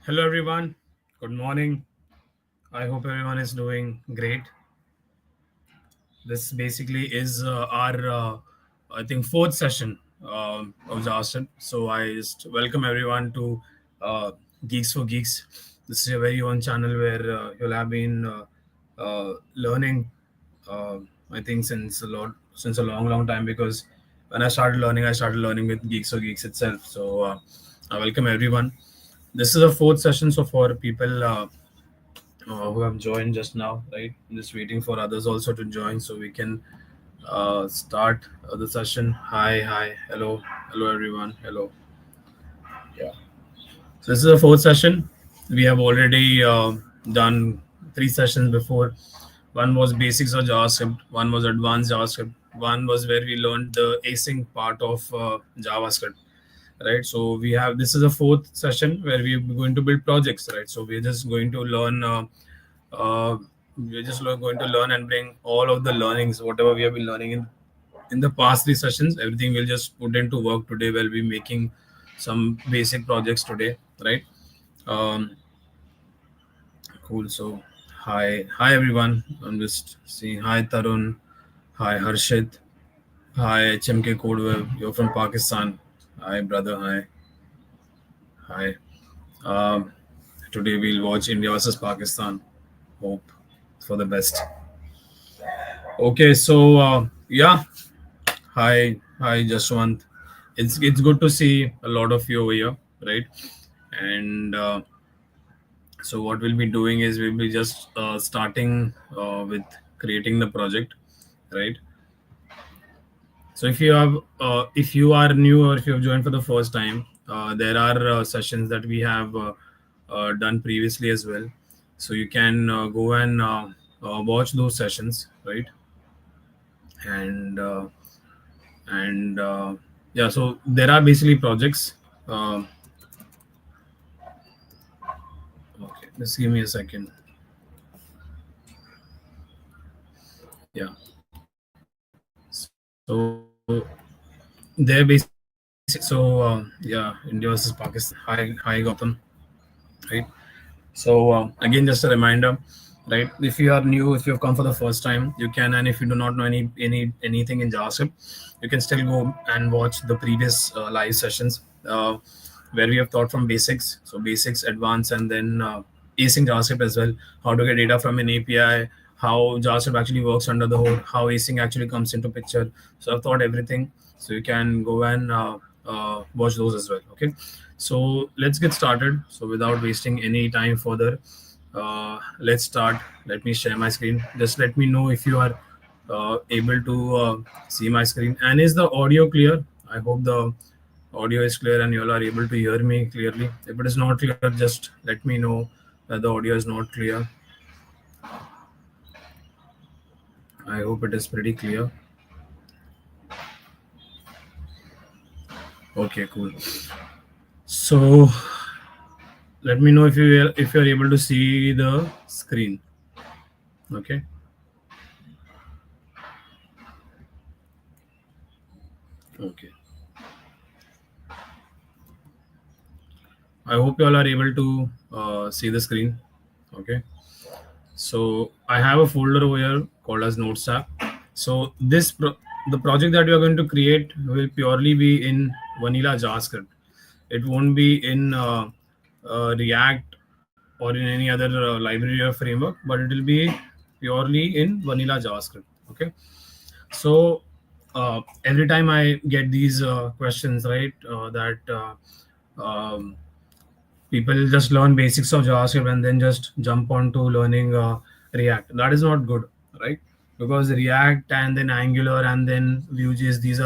Hello, everyone. Good morning. I hope everyone is doing great. This basically is I think, fourth session of JavaScript. So I just welcome everyone to Geeks for Geeks. This is your very own channel where you'll have been learning. Uh, I think since a long time, because when I started learning with Geeks for Geeks itself. So I welcome everyone. This is a fourth session. So for people who have joined just now, right? I'm just waiting for others also to join so we can start the session. Hi, hello, everyone. Hello. Yeah. So this is the fourth session. We have already done three sessions before. One was basics of JavaScript. One was advanced JavaScript. One was where we learned the async part of JavaScript. Right. So we have this is a fourth session where we're going to build projects. Right. So we're just going to learn. Uh, we're just going to learn and bring all of the learnings, whatever we have been learning in the past three sessions. Everything we'll just put into work today. We'll be making some basic projects today, right? Um, cool. So, hi everyone. I'm just seeing. Hi Tarun. Hi Harshit. Hi HMK Codeweb. You're from Pakistan. Hi brother. Hi. Um, Today we'll watch India versus Pakistan. Hope for the best. Okay, so yeah, hi, Jaswant. It's good to see a lot of you over here, right? And so what we'll be doing is we'll be just starting with creating the project, right? So if you are new or if you have joined for the first time, there are sessions that we have done previously as well. So you can go and watch those sessions, right? And and yeah, so there are basically projects. Okay, just give me a second. Yeah, so they're basic. So yeah, India versus Pakistan. Hi Gautam, right? So again, just a reminder, right? If you are new, if you have come for the first time, you can, and if you do not know anything in JavaScript, you can still go and watch the previous live sessions where we have taught from basics, so basics, advanced, and then async JavaScript as well. How to get data from an API, how JavaScript actually works under the hood, how async actually comes into picture. So I've taught everything, so you can go and watch those as well. Okay, so let's get started. So without wasting any time further, let's start. Let me share my screen. Just let me know if you are able to see my screen. And is the audio clear? I hope the audio is clear and you all are able to hear me clearly. If it is not clear, just let me know that the audio is not clear. I hope it is pretty clear. Okay, cool. So let me know if you're able to see the screen. Okay. Okay. I hope you all are able to see the screen. Okay. So I have a folder over here called as Notes app. So the project that you are going to create will purely be in vanilla JavaScript. It won't be in React or in any other library or framework, but it will be purely in vanilla JavaScript. Okay. So every time I get these questions, right, that people just learn basics of JavaScript and then just jump on to learning React. That is not good, right? Because React and then Angular and then Vue.js, these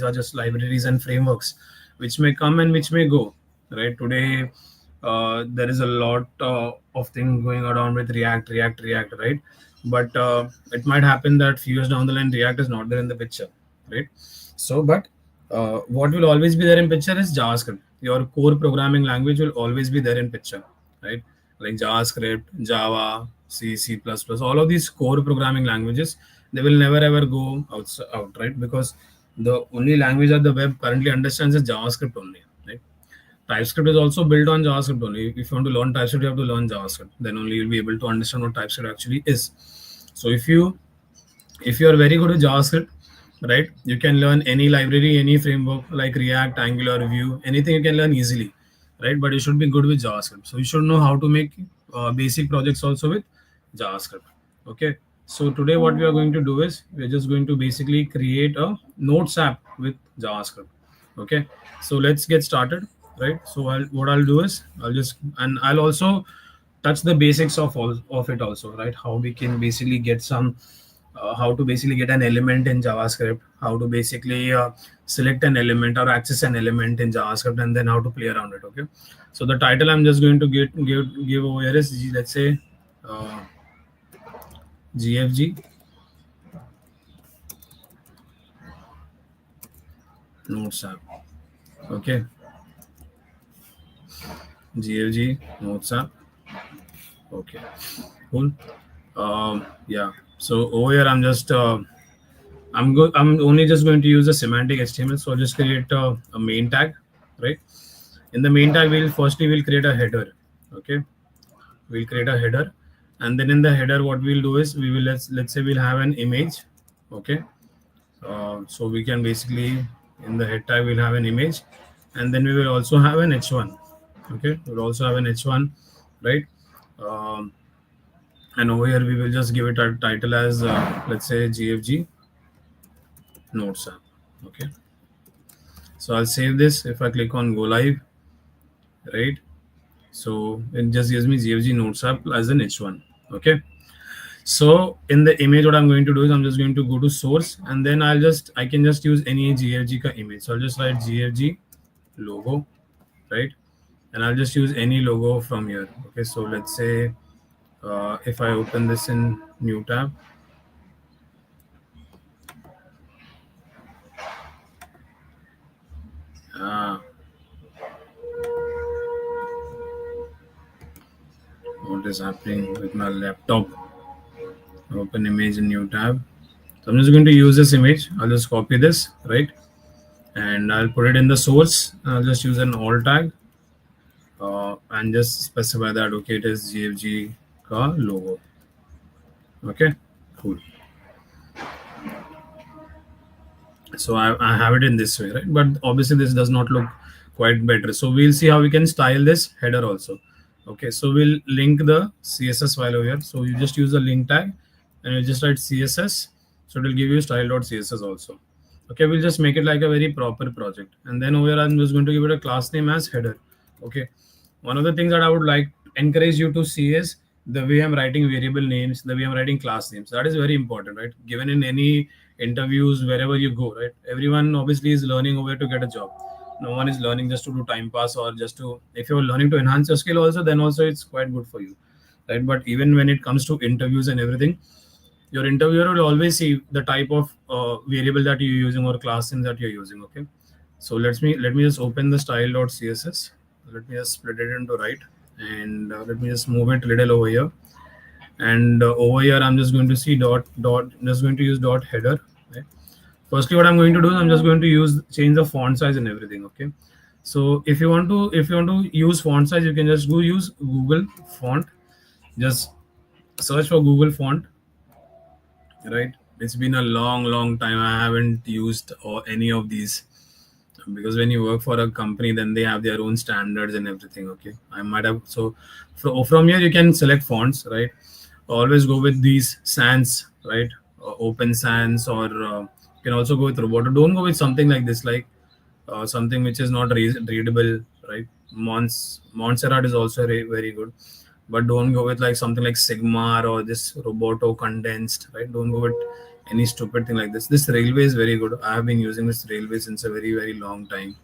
are just libraries and frameworks which may come and which may go, right? Today there is a lot of things going around with React, right? But it might happen that few years down the line, React is not there in the picture, right? So, but what will always be there in picture is JavaScript. Your core programming language will always be there in picture, right? Like JavaScript, Java, C++, all of these core programming languages, they will never ever go out, right? Because the only language that the web currently understands is JavaScript only, right? TypeScript is also built on JavaScript only. If you want to learn TypeScript, you have to learn JavaScript. Then only you'll be able to understand what TypeScript actually is. So if you are very good at JavaScript, right, you can learn any library, any framework like React, Angular, Vue, anything you can learn easily, right? But you should be good with JavaScript. So you should know how to make basic projects also with JavaScript. Okay. So today what we are going to do is we're just going to basically create a Notes app with JavaScript. Okay. So let's get started, right? So what I'll do is I'll also touch the basics of all of it also, right? How we can basically get some how to basically get an element in JavaScript, how to basically select an element or access an element in JavaScript, and then how to play around it. Okay. So the title I'm just going to give over here is let's say uh, GFG Notes app. Okay. GFG Notes app. Okay. Cool. Yeah. So over here I'm only just going to use a semantic HTML. So I'll just create a main tag, right? In the main tag, we'll create a header. Okay, we'll create a header, and then in the header, what we'll do is we will let's say we'll have an image. Okay, so we can basically in the head tag we'll have an image, and then we will also have an h1. Okay, we'll also have an h1, right? Um, and over here we will just give it a title as let's say GFG Notes app. Okay, so I'll save this. If I click on go live, right? So it just gives me GFG Notes app as an h1. Okay. So in the image, what I'm going to do is I'm just going to go to source, and then I can just use any GFG ka image. So I'll just write GFG logo, right? And I'll just use any logo from here. Okay. So let's say if I open this in new tab, uh, what is happening with my laptop? Open image in new tab. So I'm just going to use this image. I'll just copy this, right? And I'll put it in the source. I'll just use an alt tag and just specify that okay, it is GFG ka logo. Okay, cool. So I have it in this way, right? But obviously this does not look quite better. So we'll see how we can style this header also. Okay, so we'll link the CSS file over here. So you just use the link tag and you just write CSS. So it will give you style.css also. Okay, we'll just make it like a very proper project. And then over here, I'm just going to give it a class name as header. Okay. One of the things that I would like encourage you to see is the way I'm writing variable names, the way I'm writing class names. That is very important, right? Given in any interviews, wherever you go, right? Everyone obviously is learning over to get a job. No one is learning just to do time pass or just to, if you're learning to enhance your skill also, then also it's quite good for you, right? But even when it comes to interviews and everything, your interviewer will always see the type of variable that you're using or class name that you're using. Okay. So let me just open the style.css. Let me just split it into right, and let me just move it a little over here. And over here, I'm just going to see just going to use dot header. Right? Firstly, what I'm going to do is I'm just going to change the font size and everything. Okay. So if you want to use font size, you can just go use Google font. Just search for Google font, right? It's been a long time I haven't used or any of these, because when you work for a company, then they have their own standards and everything. Okay, I might have. So from here you can select fonts, right? Always go with these sans, right? Open sans, or you can also go with roboto. Don't go with something like this, like something which is not readable, right? Montserrat is also very good, but don't go with like something like Sigma or this roboto condensed, right? Don't go with any stupid thing like this. This railway is very good. I have been using this railway since a very long time,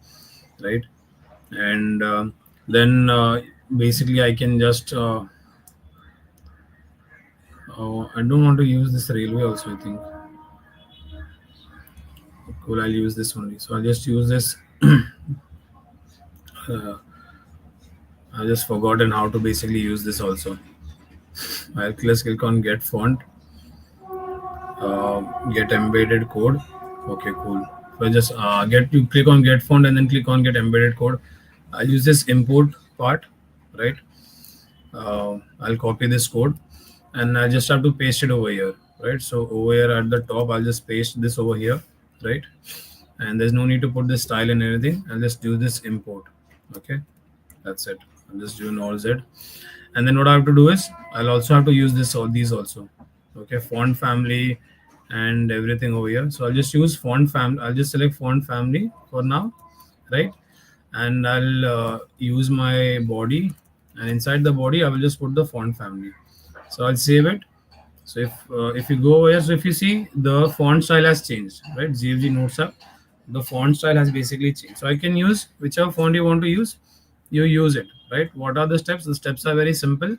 right? And then basically I can just I don't want to use this railway also, I think. Cool, I'll use this only. So I'll just use this. uh, I just forgotten how to basically use this also. I'll just click on get font, get embedded code. Okay, cool. So just click on get font and then click on get embedded code. I'll use this import part, right? I'll copy this code and I just have to paste it over here, right? So over here at the top, I'll just paste this over here, right? And there's no need to put this style and anything. I'll just do this import. Okay, that's it. I'll just do an all Z. And then what I have to do is I'll also have to use this all these also. Okay, font family and everything over here. So I'll just use font family. I'll just select font family for now, right? And I'll use my body, and inside the body I will just put the font family. So I'll save it. So if you go over here, so if you see the font style has changed, right? GFG notes up, the font style has basically changed. So I can use whichever font you want to use, you use it, right? What are the steps? The steps are very simple.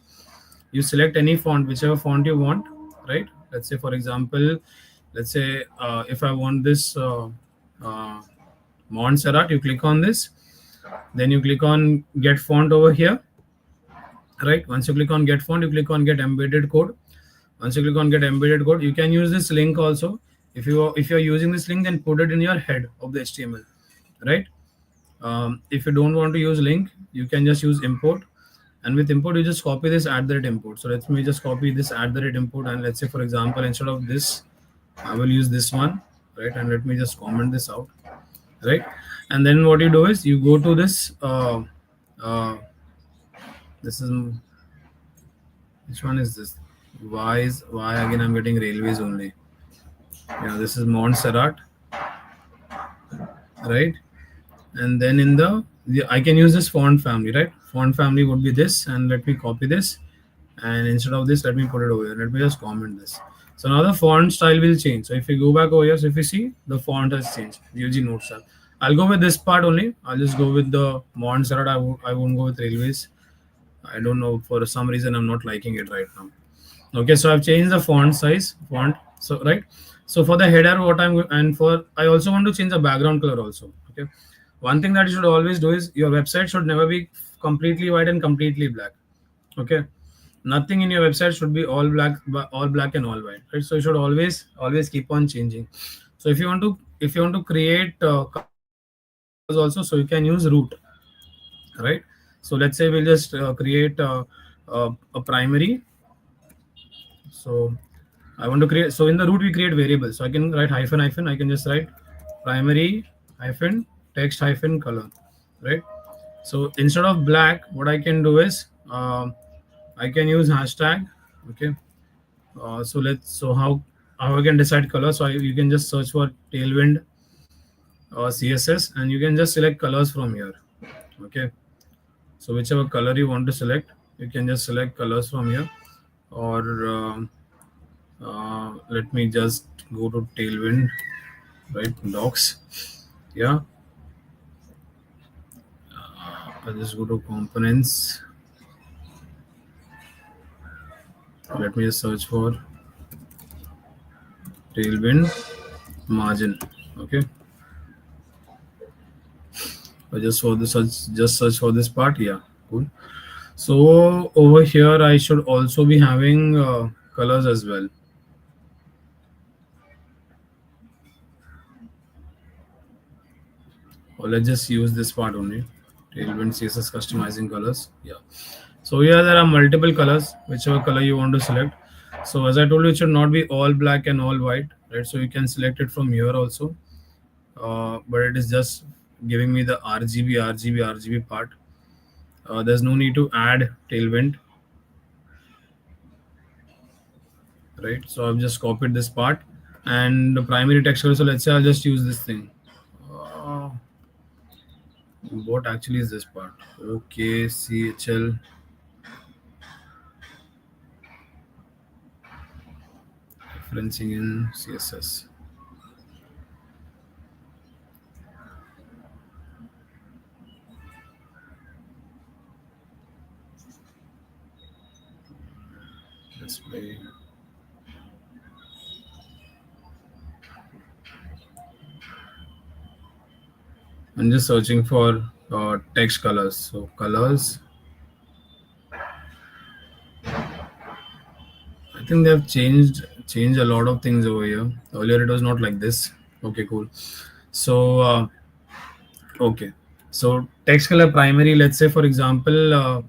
You select any font, whichever font you want, right? Let's say, for example, let's say if I want this uh, Montserrat, you click on this, then you click on get font over here, right? Once you click on get font, you click on get embedded code. Once you click on get embedded code, you can use this link also. If you're using this link, then put it in your head of the HTML, right? If you don't want to use link, you can just use import, and with import you just copy this at the rate import. So let me just copy this at the rate import, and let's say, for example, instead of this I will use this one, right? And let me just comment this out, right? And then what you do is you go to this uh, this is, which one is this? Why again I'm getting railways only? Yeah, this is Montserrat, right? And then in the I can use this font family, right? Font family would be this, and let me copy this, and instead of this, let me put it over here. Let me just comment this. So now the font style will change. So if you go back over here, so if you see the font has changed, UG notes style. I'll go with this part only. I'll just go with the Montserrat. I won't go with railways. I don't know, for some reason I'm not liking it right now. Okay, so I've changed the font size, font. So right. So for the header, what I'm and for I also want to change the background color also. Okay, one thing that you should always do is your website should never be completely white and completely black. Okay, nothing in your website should be all black and all white. Right. So you should always keep on changing. So if you want to create colors also, so you can use root, right? So let's say we'll just create a primary. So I want to create, so in the root we create variables. So I can write hyphen hyphen. I can just write primary hyphen text hyphen color, right? So instead of black, what I can do is I can use hashtag. Okay. So how I can decide color? So you can just search for Tailwind or CSS, and you can just select colors from here. Okay. So whichever color you want to select, you can just select colors from here, or let me just go to Tailwind, right? Docs, yeah. I'll just go to components. Let me just search for Tailwind margin. Okay. I just for this just search for this part. Yeah, cool. So over here, I should also be having colors as well. Or let's just use this part only. Tailwind CSS customizing colors. Yeah. So here there are multiple colors, whichever color you want to select. So as I told you, it should not be all black and all white, right? So you can select it from here also. But it is just giving me the RGB part. There's no need to add Tailwind, right? So I've just copied this part and the primary text color. So let's say I'll just use this thing. Uh, what actually is this part? Okay, CHL. Referencing in CSS. Display. I'm just searching for text colors. So colors. I think they have changed a lot of things over here. Earlier it was not like this. Okay, cool. So okay. So text color primary, let's say for example,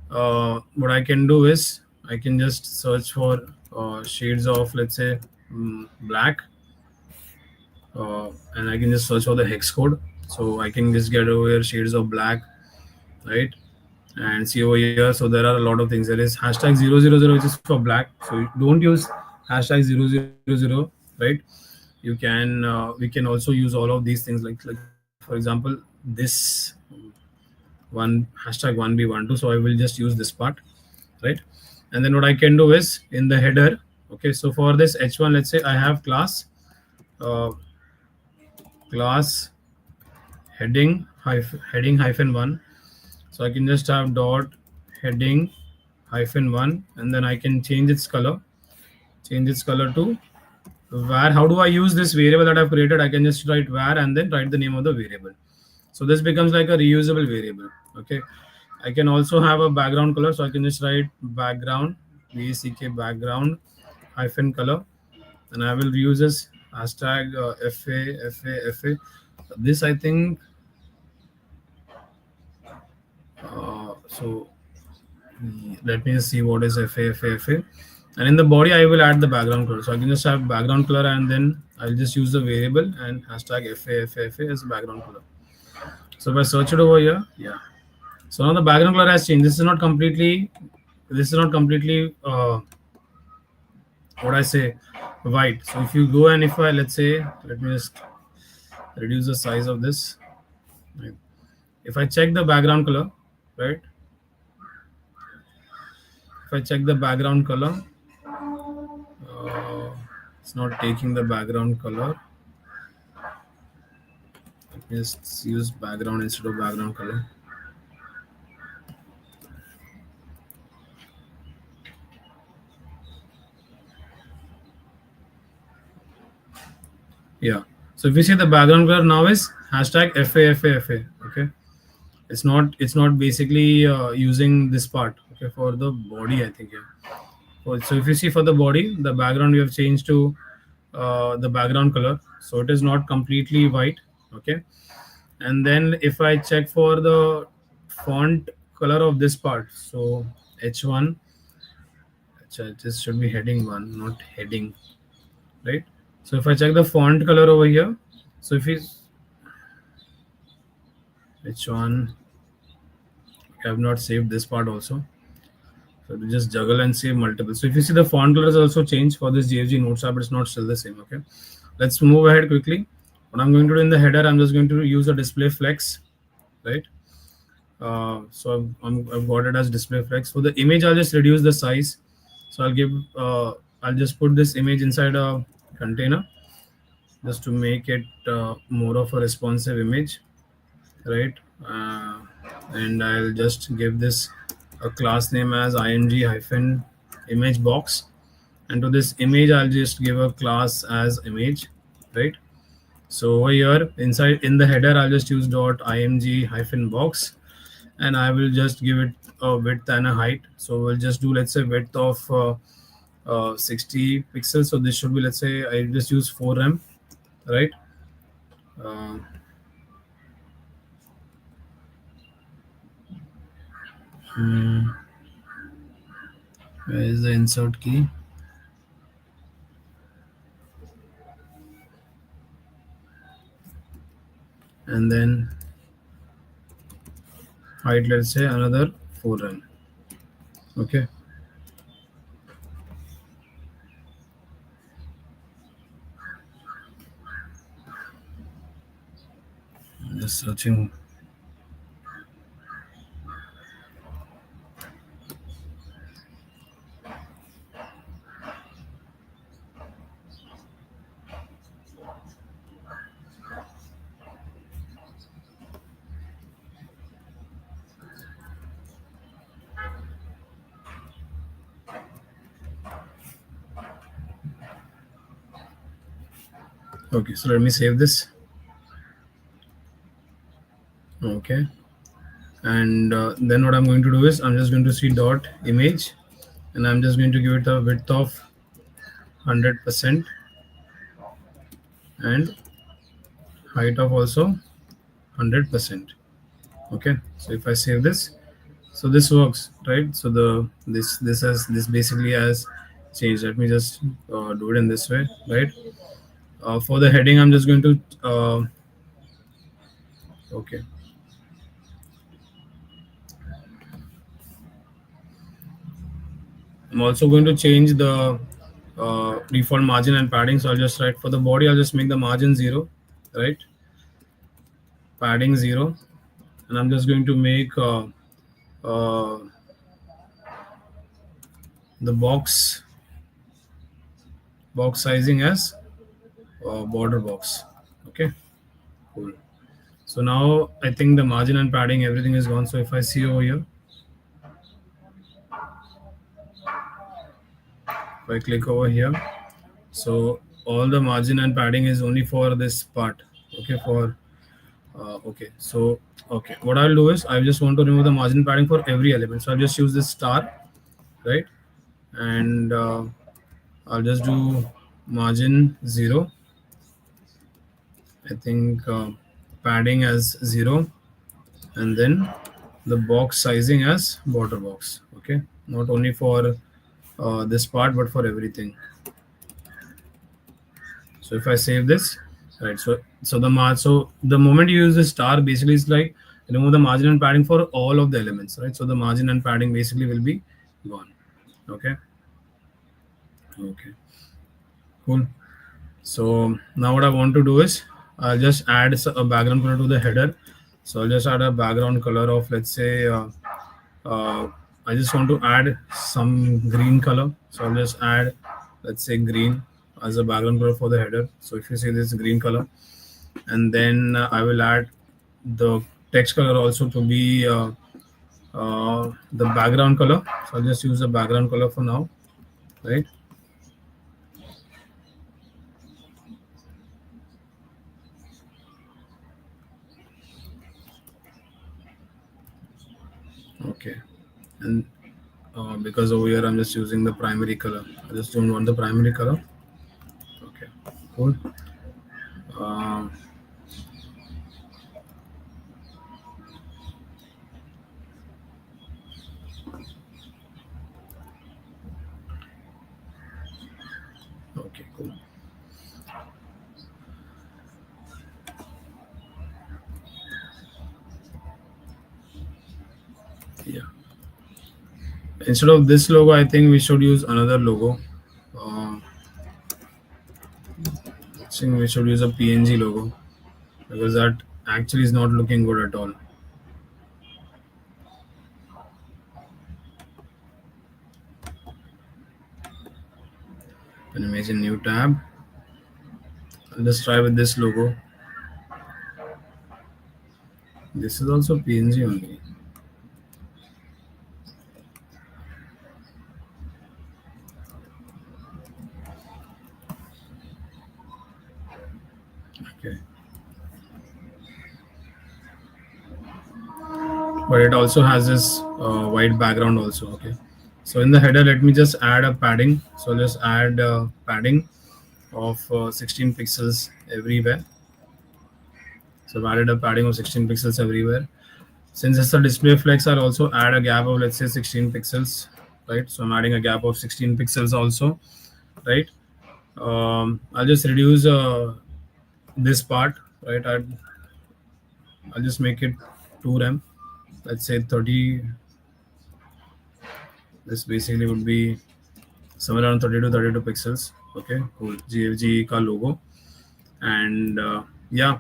what I can do is I can just search for shades of, let's say, black, and I can just search for the hex code. So I can just get over here shades of black, right? And see over here. So there are a lot of things. There is hashtag 000, which is for black. So you don't use hashtag 000, right? You can we can also use all of these things, like for example this one hashtag 1b12. So I will just use this part, right? And then what I can do is in the header, okay, so for this h1, let's say I have class class heading hyphen 1. So I can just have dot heading hyphen 1, and then I can change its color to var. How do I use this variable that I've created? I can just write var and then write the name of the variable. So this becomes like a reusable variable. Okay, I can also have a background color, so I can just write background background hyphen color, and I will use this hashtag fa. This I think so. Let me see what is fa. And in the body I will add the background color, so I can just have background color, and then I'll just use the variable and hashtag fa as background color. So if I search it over here, yeah, so now the background color has changed. This is not completely what I say white. So if you go and if I, let's say, let me just reduce the size of this, right? If I check the background color, right, if I check the background color, it's not taking the background color. Let me just use background instead of background color. Yeah, so if you see the background color now is hashtag fa. Okay, it's not basically using this part. Okay, for the body I think, yeah. So if you see for the body, the background we have changed to the background color, so it is not completely white. Okay, and then if I check for the font color of this part, so h1, this should be heading 1, not heading, right? So if I check the font color over here, so if you h1, I have not saved this part also. So to just juggle and save multiple. So if you see the font colors also change for this GFG notes app, but it's not still the same. Okay, let's move ahead quickly. What I'm going to do in the header, I'm just going to use a display flex, right? So I've got it as display flex. For the image, I'll just reduce the size. So I'll just put this image inside a container just to make it more of a responsive image, right? And I'll just give this a class name as img hyphen image box, and to this image I'll just give a class as image, right? So over here inside in the header I'll just use dot img hyphen box, and I will just give it a width and a height. So we'll just do, let's say, width of 60 pixels. So this should be, let's say, I just use 4 rem, right? uh, hmm, where is the insert key? And then height, let's say another 4 rem. Okay, just searching. Okay, so let me save this. Okay, and then what I'm going to do is I'm just going to see dot image, and I'm just going to give it a width of 100% and height of also 100%. Okay, so if I save this, so this works, right? So the this basically has changed. Let me just do it in this way, right? For the heading, I'm just going to okay. I'm also going to change the default margin and padding. So I'll just write for the body, I'll just make the margin 0, right? Padding 0, and I'm just going to make uh, the box sizing as border box. Okay, cool. So now I think the margin and padding, everything is gone. So if I see over here, if I click over here, so all the margin and padding is only for this part. Okay, for okay. So okay, what I'll do is I just want to remove the margin padding for every element. So I'll just use this star, right? And I'll just do margin 0. I think padding as 0, and then the box sizing as border box. Okay, not only for this part but for everything. So if I save this, right? So the moment you use the star, basically it's like remove the margin and padding for all of the elements, right? So the margin and padding basically will be gone. Okay. Okay. Cool. So now what I want to do is I'll just add a background color to the header. So I'll just add a background color of, let's say uh, I just want to add some green color. So I'll just add, let's say, green as a background color for the header. So if you see this green color, and then I will add the text color also to be the background color. So I'll just use the background color for now, right? Okay, and because over here I'm just using the primary color. I just don't want the primary color. Okay, cool. Uh, okay, cool. Yeah. Instead of this logo, I think we should use another logo. Uh, I think we should use a PNG logo because that actually is not looking good at all. An imagine new tab. I'll just try with this logo. This is also PNG only. Okay. But it also has this white background also. Okay. So in the header, let me just add a padding. So I'll just add padding of 16 pixels everywhere. So I've added a padding of 16 pixels everywhere. Since it's a display flex, I'll also add a gap of, let's say, 16 pixels, right? So I'm adding a gap of 16 pixels also, right? I'll just reduce this part, right? I'll just make it 2 rem, let's say 30. This basically would be somewhere around 30 to 32 pixels. Okay, cool. GFG ka logo, and yeah,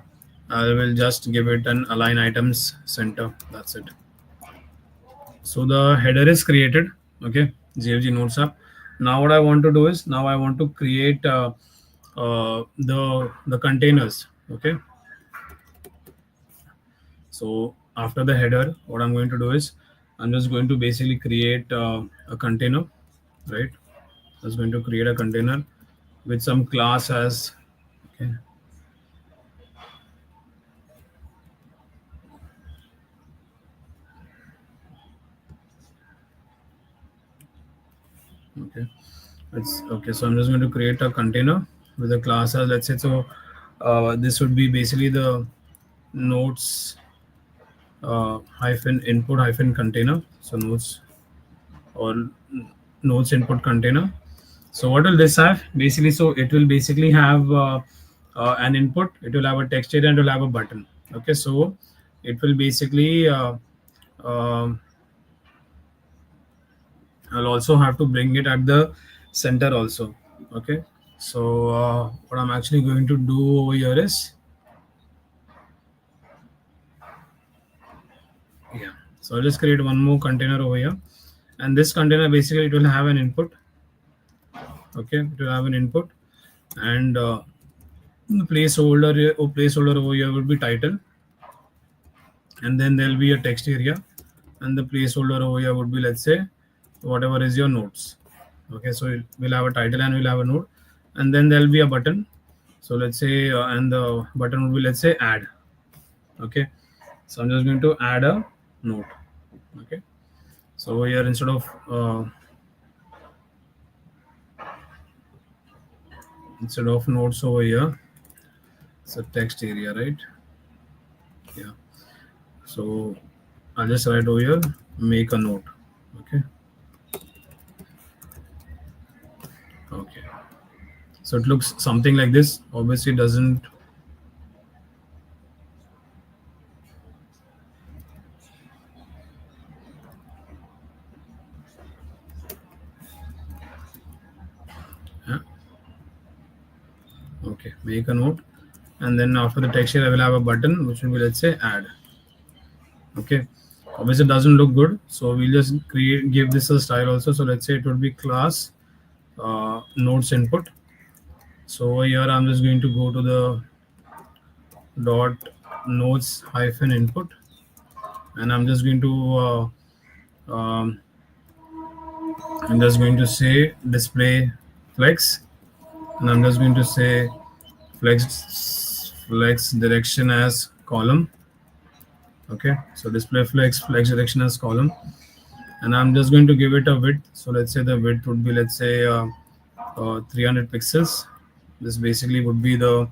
I will just give it an align items center. That's it. So the header is created. Okay, GFG notes app. Now what I want to do is now I want to create the containers. Okay, so after the header, what I'm going to do is I'm just going to basically create a container, right? I'm just going to create a container with some class as okay. Okay, it's okay. So I'm just going to create a container with a class as, let's say, so this would be basically the notes hyphen input hyphen container. So nodes or nodes input container. So what will this have? Basically, so it will basically have an input. It will have a text area and it will have a button. Okay, so it will basically um, I'll also have to bring it at the center also. Okay, so what I'm actually going to do over here is, yeah, so I'll just create one more container over here, and this container basically it will have an input. Okay, it will have an input, and the placeholder over here would be title, and then there'll be a text area, and the placeholder over here would be, let's say, whatever is your notes. Okay, so we'll have a title and we'll have a node, and then there'll be a button. So let's say and the button would be, let's say, add. Okay, so I'm just going to add a node. Okay, so over here instead of nodes over here, it's a text area, right? Yeah, so I'll just write over here, make a node. Okay, okay, so it looks something like this. Obviously it doesn't. Yeah. Okay, make a node, and then after the text here I will have a button which will be, let's say, add. Okay, obviously it doesn't look good, so we'll just give this a style also. So let's say it would be class nodes input. So over here I'm just going to go to the dot nodes hyphen input, and I'm just going to I'm just going to say display flex, and I'm just going to say flex direction as column. Okay, so display flex direction as column, and I'm just going to give it a width. So let's say the width would be, let's say, 300 pixels. This basically would be the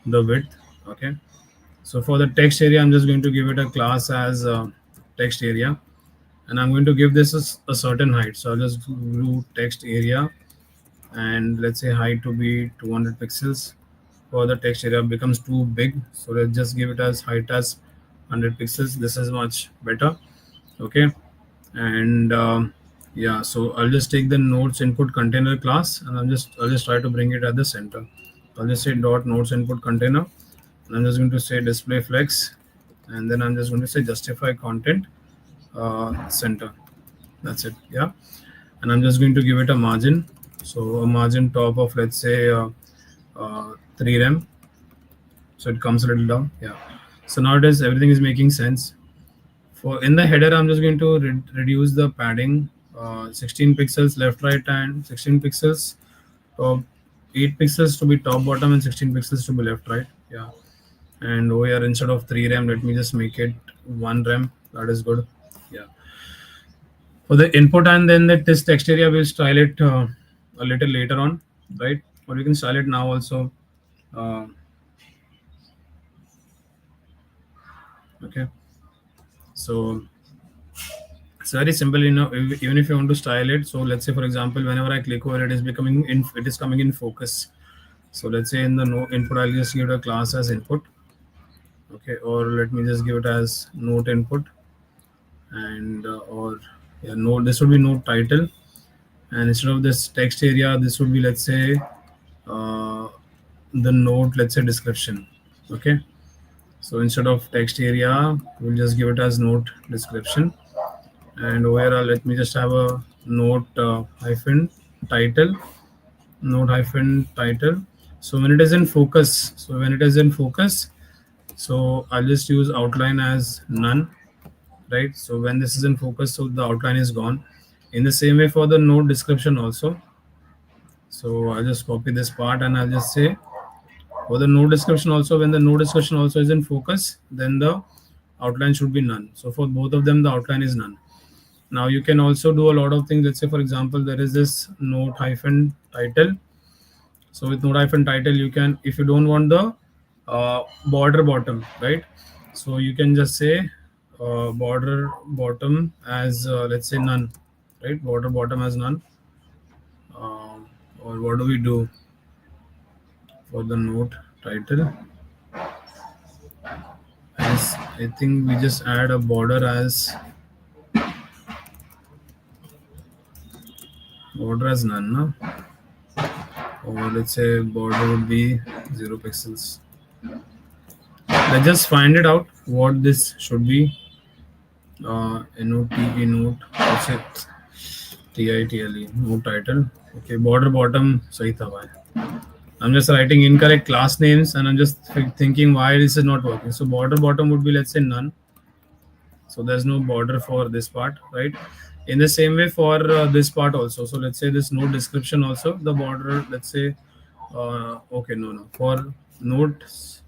width. Okay, so for the text area I'm just going to give it a class as text area, and I'm going to give this a certain height. So I'll just do text area, and let's say height to be 200 pixels. For the text area becomes too big, so let's just give it as height as 100 pixels. This is much better. Okay, and yeah, so I'll just take the nodes input container class, and I'll just try to bring it at the center. I'll just say dot nodes input container, and I'm just going to say display flex, and then I'm just going to say justify content center. That's it. Yeah, and I'm just going to give it a margin. So a margin top of, let's say, 3 rem, so it comes a little down. Yeah, so now it is, everything is making sense. For in the header I'm just going to reduce the padding, 16 pixels left right and 16 pixels top, 8 pixels to be top bottom and 16 pixels to be left right. Yeah, and over here instead of 3 rem, let me just make it 1 rem. That is good. Yeah, for the input, and then this text area will style it a little later on, right? Or you can style it now also. uh, okay, so it's very simple, even if you want to style it. So let's say, for example, whenever I click over it, is becoming in, it is coming in focus. So let's say in the no input I'll just give it a class as input. Okay, or let me just give it as note input, and or yeah, note, this would be note title, and instead of this text area, this would be, let's say, uh, the note, let's say, description. Okay, so instead of text area we'll just give it as note description, and over here let me just have a note hyphen title, note hyphen title. So when it is in focus, so I'll just use outline as none, right? So when this is in focus, so the outline is gone. In the same way for the note description also, so I'll just copy this part, and I'll just say for the node description also, when the node description also is in focus, then the outline should be none. So for both of them the outline is none. Now you can also do a lot of things. Let's say, for example, there is this note hyphen title. So with note hyphen title, you can, if you don't want the border bottom, right? So you can just say border bottom as let's say none, right? Border bottom as none. Or what do we do for the note title? As I think we just add a border as none, no? Or let's say border would be 0 pixels. Let's just find it out what this should be. NOTE note, let's say TITLE note title. Okay, border bottom सही था भाई. I'm just writing incorrect class names and I'm just thinking why this is not working. So border bottom would be, let's say, none. So there's no border for this part, right? In the same way for this part also. So let's say this node description also, the border, let's say, okay, no, for nodes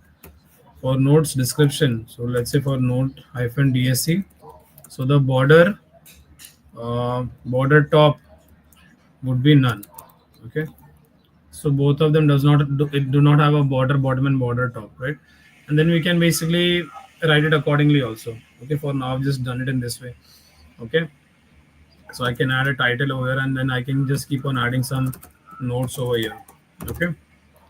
description. So let's say for node hyphen DSC. So the border top would be none. Okay. So both of them do not have a border bottom and border top, right? And then we can basically write it accordingly also. Okay, for now I've just done it in this way. Okay, so I can add a title over here and then I can just keep on adding some notes over here. Okay,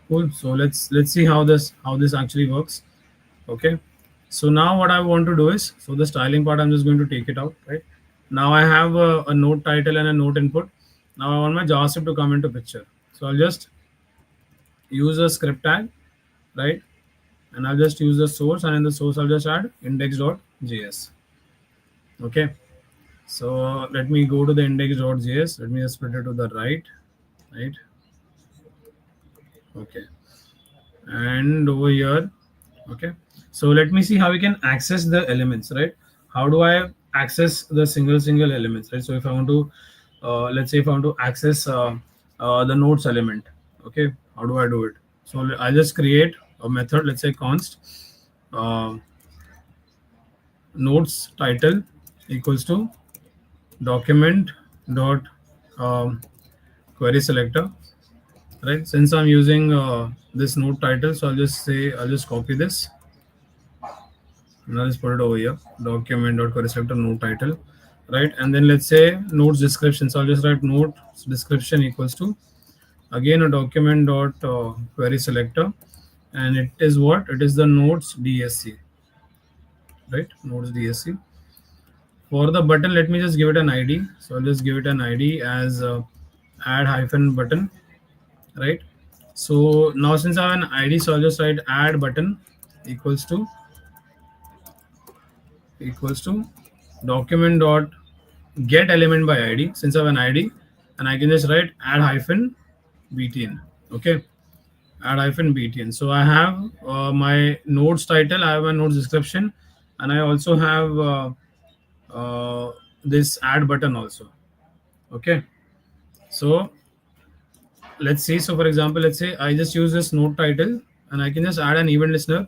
cool. So let's see how this actually works. Okay, so now what I want to do is, so the styling part I'm just going to take it out, right? Now I have a note title and a note input. Now I want my JavaScript to come into picture. So I'll just use a script tag, right? And I'll just use the source, and in the source I'll just add index.js. Okay, so let me go to the index.js. Let me just put it to the right. Okay, and over here. Okay, so let me see how we can access the elements, right? How do I access the single elements, right? So if I want to let's say if I want to access the nodes element, okay, how do I do it? So I just create a method, let's say const uh, nodes title equals to document dot query selector, right? Since I'm using this node title, so I'll just copy this and I'll just put it over here, document dot query selector node title, right? And then let's say nodes description, so I'll just write nodes description equals to again a document dot query selector, and it is what? It is the nodes DSC, right? Nodes DSC. For the button, let me just give it an ID. So I'll just give it an ID as add hyphen button, right? So now since I have an ID, so I'll just write add button equals to document dot get element by ID. Since I have an ID, and I can just write add hyphen btn. Okay, add hyphen btn. So I have my nodes title, I have a nodes description, and I also have this add button also. Okay, so let's see. So for example, let's say I just use this node title and I can just add an event listener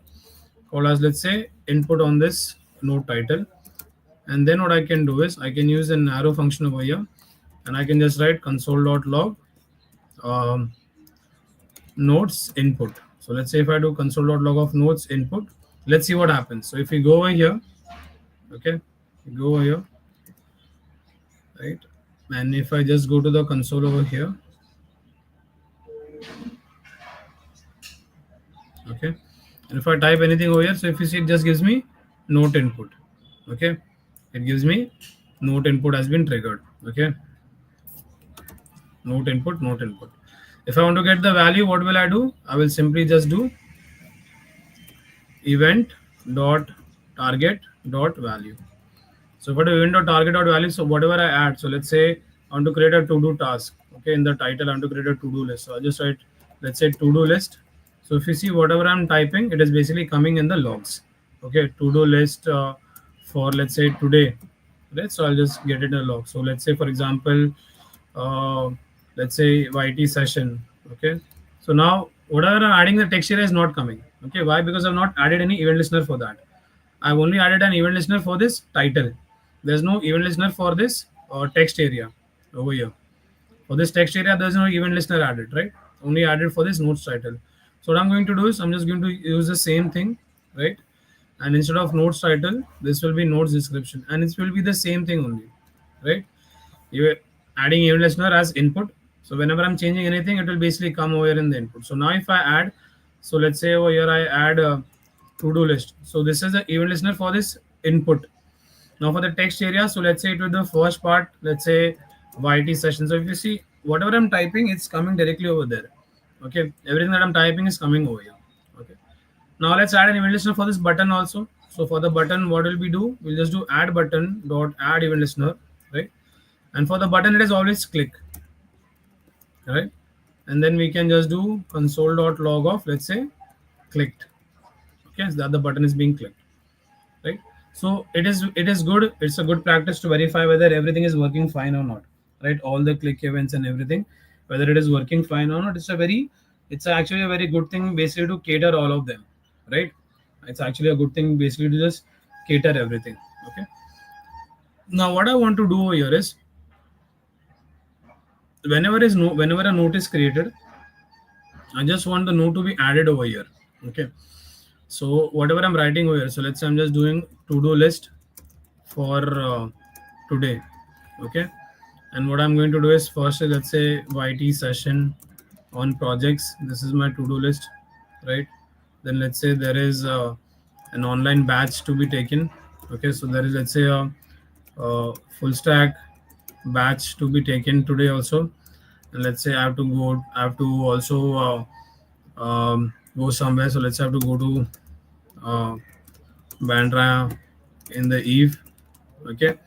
called as, let's say, input on this node title. And then what I can do is I can use an arrow function over here and I can just write console.log nodes input. So let's say if I do console.log of nodes input, let's see what happens. So if we go over here, okay, go over here, right? And if I just go to the console over here, okay, and if I type anything over here, so if you see, it just gives me note input. Okay, it gives me note input has been triggered. Okay, note input. If I want to get the value, what will I do? I will simply just do event dot target dot value. So for the event dot target dot value, so whatever I add, so let's say I want to create a to-do task. Okay, in the title I want to create a to-do list. So I'll just write, let's say, to-do list. So if you see whatever I'm typing, it is basically coming in the logs. Okay, to-do list for, let's say, today, right? So I'll just get it in a log. So let's say, for example, uh, let's say YT session. Okay, so now whatever I'm adding, the text area is not coming. Okay, why? Because I've not added any event listener for that. I've only added an event listener for this title. There's no event listener for this text area over here. For this text area, there's no event listener added, right? Only added for this notes title. So what I'm going to do is I'm just going to use the same thing, right? and instead of notes title, this will be notes description, and it will be the same thing only, right? You're adding event listener as input. So whenever I'm changing anything, it will basically come over here in the input. So now if I add, so let's say over here I add a to-do list. So this is the event listener for this input. Now for the text area, so let's say it with the first part, let's say YT session. So if you see whatever I'm typing, it's coming directly over there. Okay, everything that I'm typing is coming over here. Okay. Now let's add an event listener for this button also. So for the button, what will we do? We'll just do add button dot add event listener, right? And for the button, it is always click, right? And then we can just do console.log of, let's say, clicked. Okay, so that the button is being clicked, right? So it is good. It's a good practice to verify whether everything is working fine or not, right? All the click events and everything, whether it is working fine or not. It's actually a very good thing basically to cater all of them, right? It's actually a good thing basically to just cater everything. Okay. Now what I want to do over here is whenever a note is created, I just want the note to be added over here. Okay. So whatever I'm writing over here, so let's say I'm just doing to-do list for today. Okay. And what I'm going to do is first, let's say YT session on projects. This is my to-do list, right? Then let's say there is an online batch to be taken. Okay. So there is, let's say a full stack batch to be taken today also. And let's say I have to also go somewhere. So let's have to go to Bandra in the eve. Okay.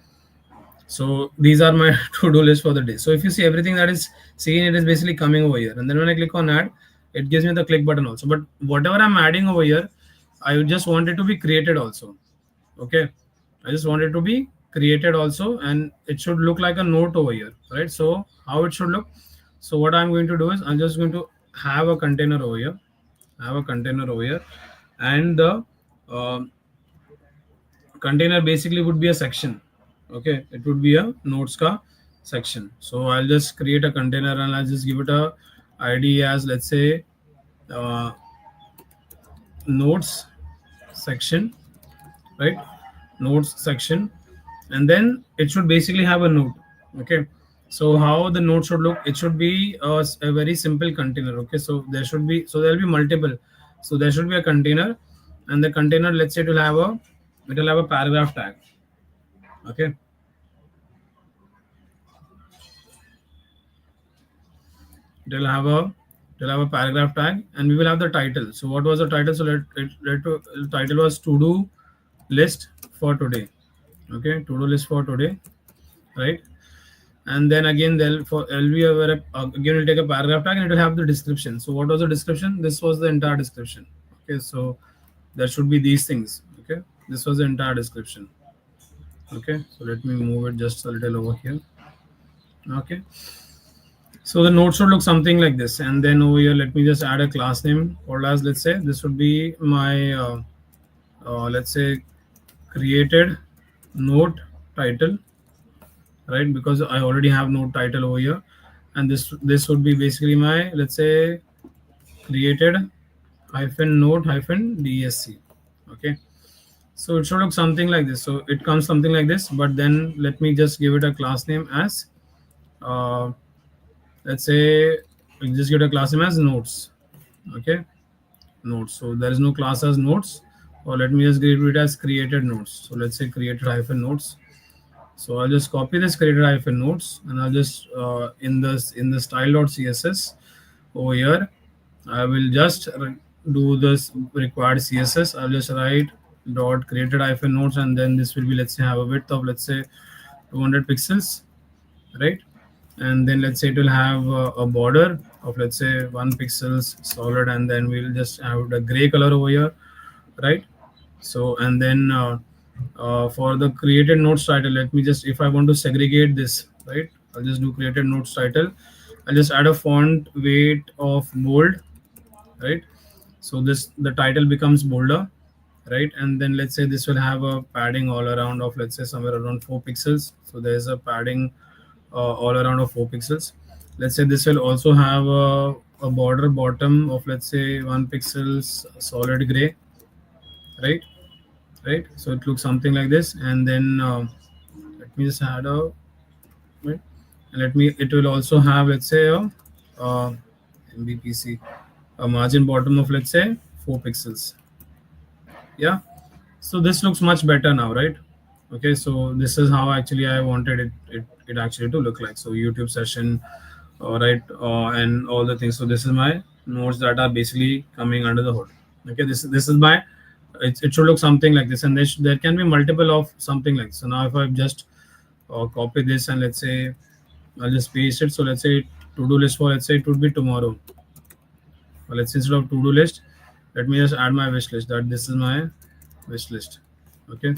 So these are my to-do list for the day. So if you see everything that is seen, it is basically coming over here. And then when I click on add, it gives me the click button also. But whatever I'm adding over here, I just want it to be created also. Okay. I just want it to be created also, and it should look like a note over here, right? So how it should look. So what I'm going to do is I'm just going to have a container over here, and the container basically would be a section. Okay, it would be a notes ka section. So I'll just create a container and I'll just give it a ID as, let's say, notes section, right? Notes section, and then it should basically have a note. Okay, so how the note should look, it should be a very simple container. Okay, so there'll be multiple. So there should be a container, and the container, let's say, it will have a paragraph tag. Okay, it'll have a paragraph tag, and we will have the title. So what was the title? So the title was to do list for today. Okay, to do list for today, right? And then again there'll be again we'll take a paragraph tag, and it will have the description. So what was the description? This was the entire description. Okay, so there should be these things. Okay, this was the entire description. Okay, so let me move it just a little over here. Okay, so the node should look something like this, and then over here let me just add a class name, or as, let's say, this would be my let's say created note title, right? Because I already have note title over here, and this would be basically my, let's say, created note dsc. Okay, so it should look something like this. So it comes something like this, but then let me just give it a class name as let's say we'll just give it a class name as notes. Okay, notes. So there is no class as notes, or let me just give it as created notes. So let's say created notes. So I'll just copy this created notes, and I'll just in the style.css over here, I will just do this required CSS. I'll just write dot created notes, and then this will be, let's say, have a width of, let's say, 200 pixels, right? And then let's say it will have a border of, let's say, 1 pixels solid, and then we'll just have the gray color over here, right? So, and then for the created notes title, let me just, if I want to segregate this, right, I'll just do created notes title. I'll just add a font weight of bold, right? So the title becomes bolder, right? And then let's say this will have a padding all around of, let's say, somewhere around 4 pixels. So there's a padding all around of 4 pixels. Let's say this will also have a border bottom of, let's say, 1 pixels solid gray, right? right? So it looks something like this, and then let me just add a, right, and let me, it will also have, let's say, a mbpc, a margin bottom of, let's say, 4 pixels. Yeah, so this looks much better now, right? Okay, so this is how actually I wanted it actually to look like. So YouTube session, all right, and all the things. So this is my nodes that are basically coming under the hood. Okay, this is my, it should look something like this, and there can be multiple of something like this. So now if I just copy this, and let's say I'll just paste it. So let's say to do list for, let's say it would be tomorrow. Or let's say instead of to do list, let me just add my wish list, that this is my wish list. Okay,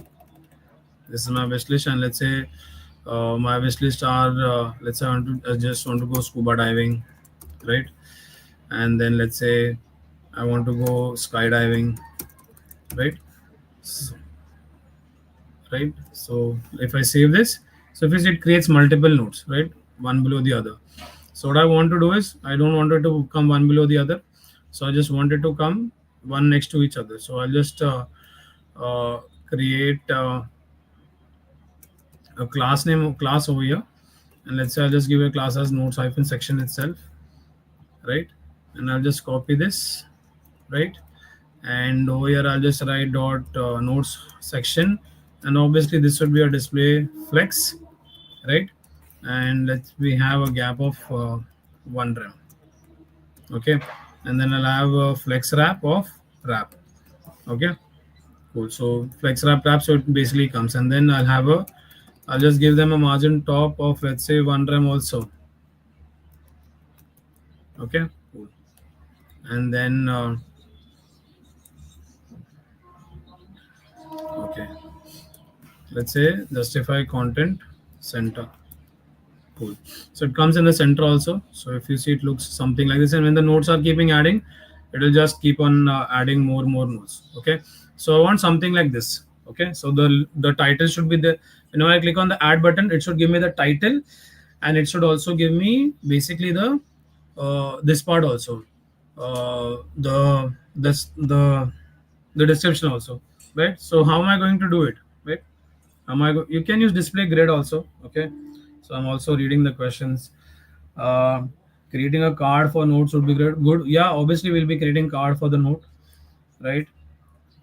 this is my wish list, and let's say my wish list are, let's say I want to, I just want to go scuba diving, right? And then let's say I want to go skydiving, right? So, right, so if I save this, so if it creates multiple nodes, right, one below the other. So what I want to do is, I don't want it to come one below the other, so I just want it to come one next to each other. So I'll just uh, create a class over here, and let's say I'll just give a class as nodes hyphen section itself, right? And I'll just copy this, right? And over here I'll just write dot nodes section, and obviously this should be a display flex, right? And let's, we have a gap of 1 rem. Okay, and then I'll have a flex wrap of wrap. Okay, cool. So flex wrap, so it basically comes, and then I'll just give them a margin top of, let's say, 1 rem also. Okay, cool. And then okay, let's say justify content center. Cool. So it comes in the center also. So if you see, it looks something like this, and when the nodes are keeping adding, it will just keep on adding more nodes. Okay, so I want something like this. Okay, so the title should be the, when I click on the add button, it should give me the title, and it should also give me basically the this part also, the description also, right? So how am I going to do it, right? You can use display grid also. Okay, so I'm also reading the questions. uh, Creating a card for notes would be great. Good, yeah, obviously we'll be creating card for the note, right?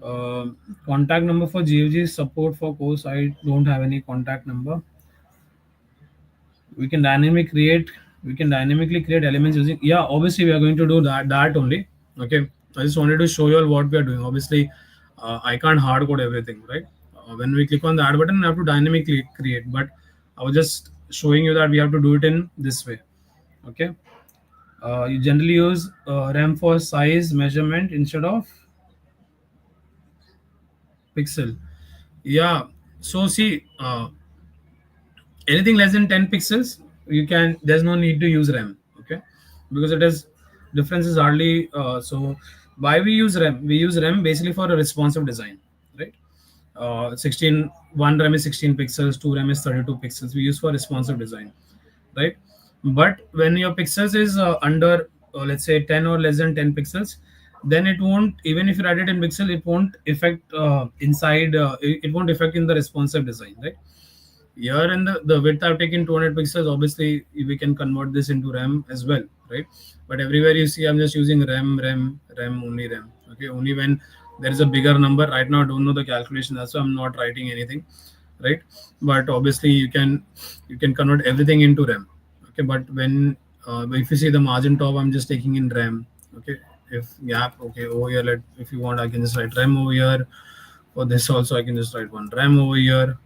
uh, Contact number for GFG support for course, I don't have any contact number. We can dynamically create elements using, yeah, obviously we are going to do that only. Okay, I just wanted to show you all what we are doing. Obviously I can't hard code everything, right? When we click on the add button, we have to dynamically create, but I was just showing you that we have to do it in this way. Okay, you generally use rem for size measurement instead of pixel. Yeah, so see, anything less than 10 pixels, you can, there's no need to use rem. Okay, because it is, difference is hardly why we use rem, we use rem basically for a responsive design, right? 16, 1 rem is 16 pixels, 2 rem is 32 pixels, we use for responsive design, right? But when your pixels is under let's say 10 or less than 10 pixels, then it won't, even if you write it in pixel, it won't affect inside it won't affect in the responsive design, right? Here in the width I've taken 200 pixels. Obviously, we can convert this into RAM as well, right? But everywhere you see, I'm just using RAM, only RAM. Okay, only when there is a bigger number. Right now, I don't know the calculation. That's why I'm not writing anything, right? But obviously, you can convert everything into RAM. Okay, but when if you see the margin top, I'm just taking in RAM. Okay, if gap, okay, over here, if you want, I can just write RAM over here. For this also, I can just write one RAM over here,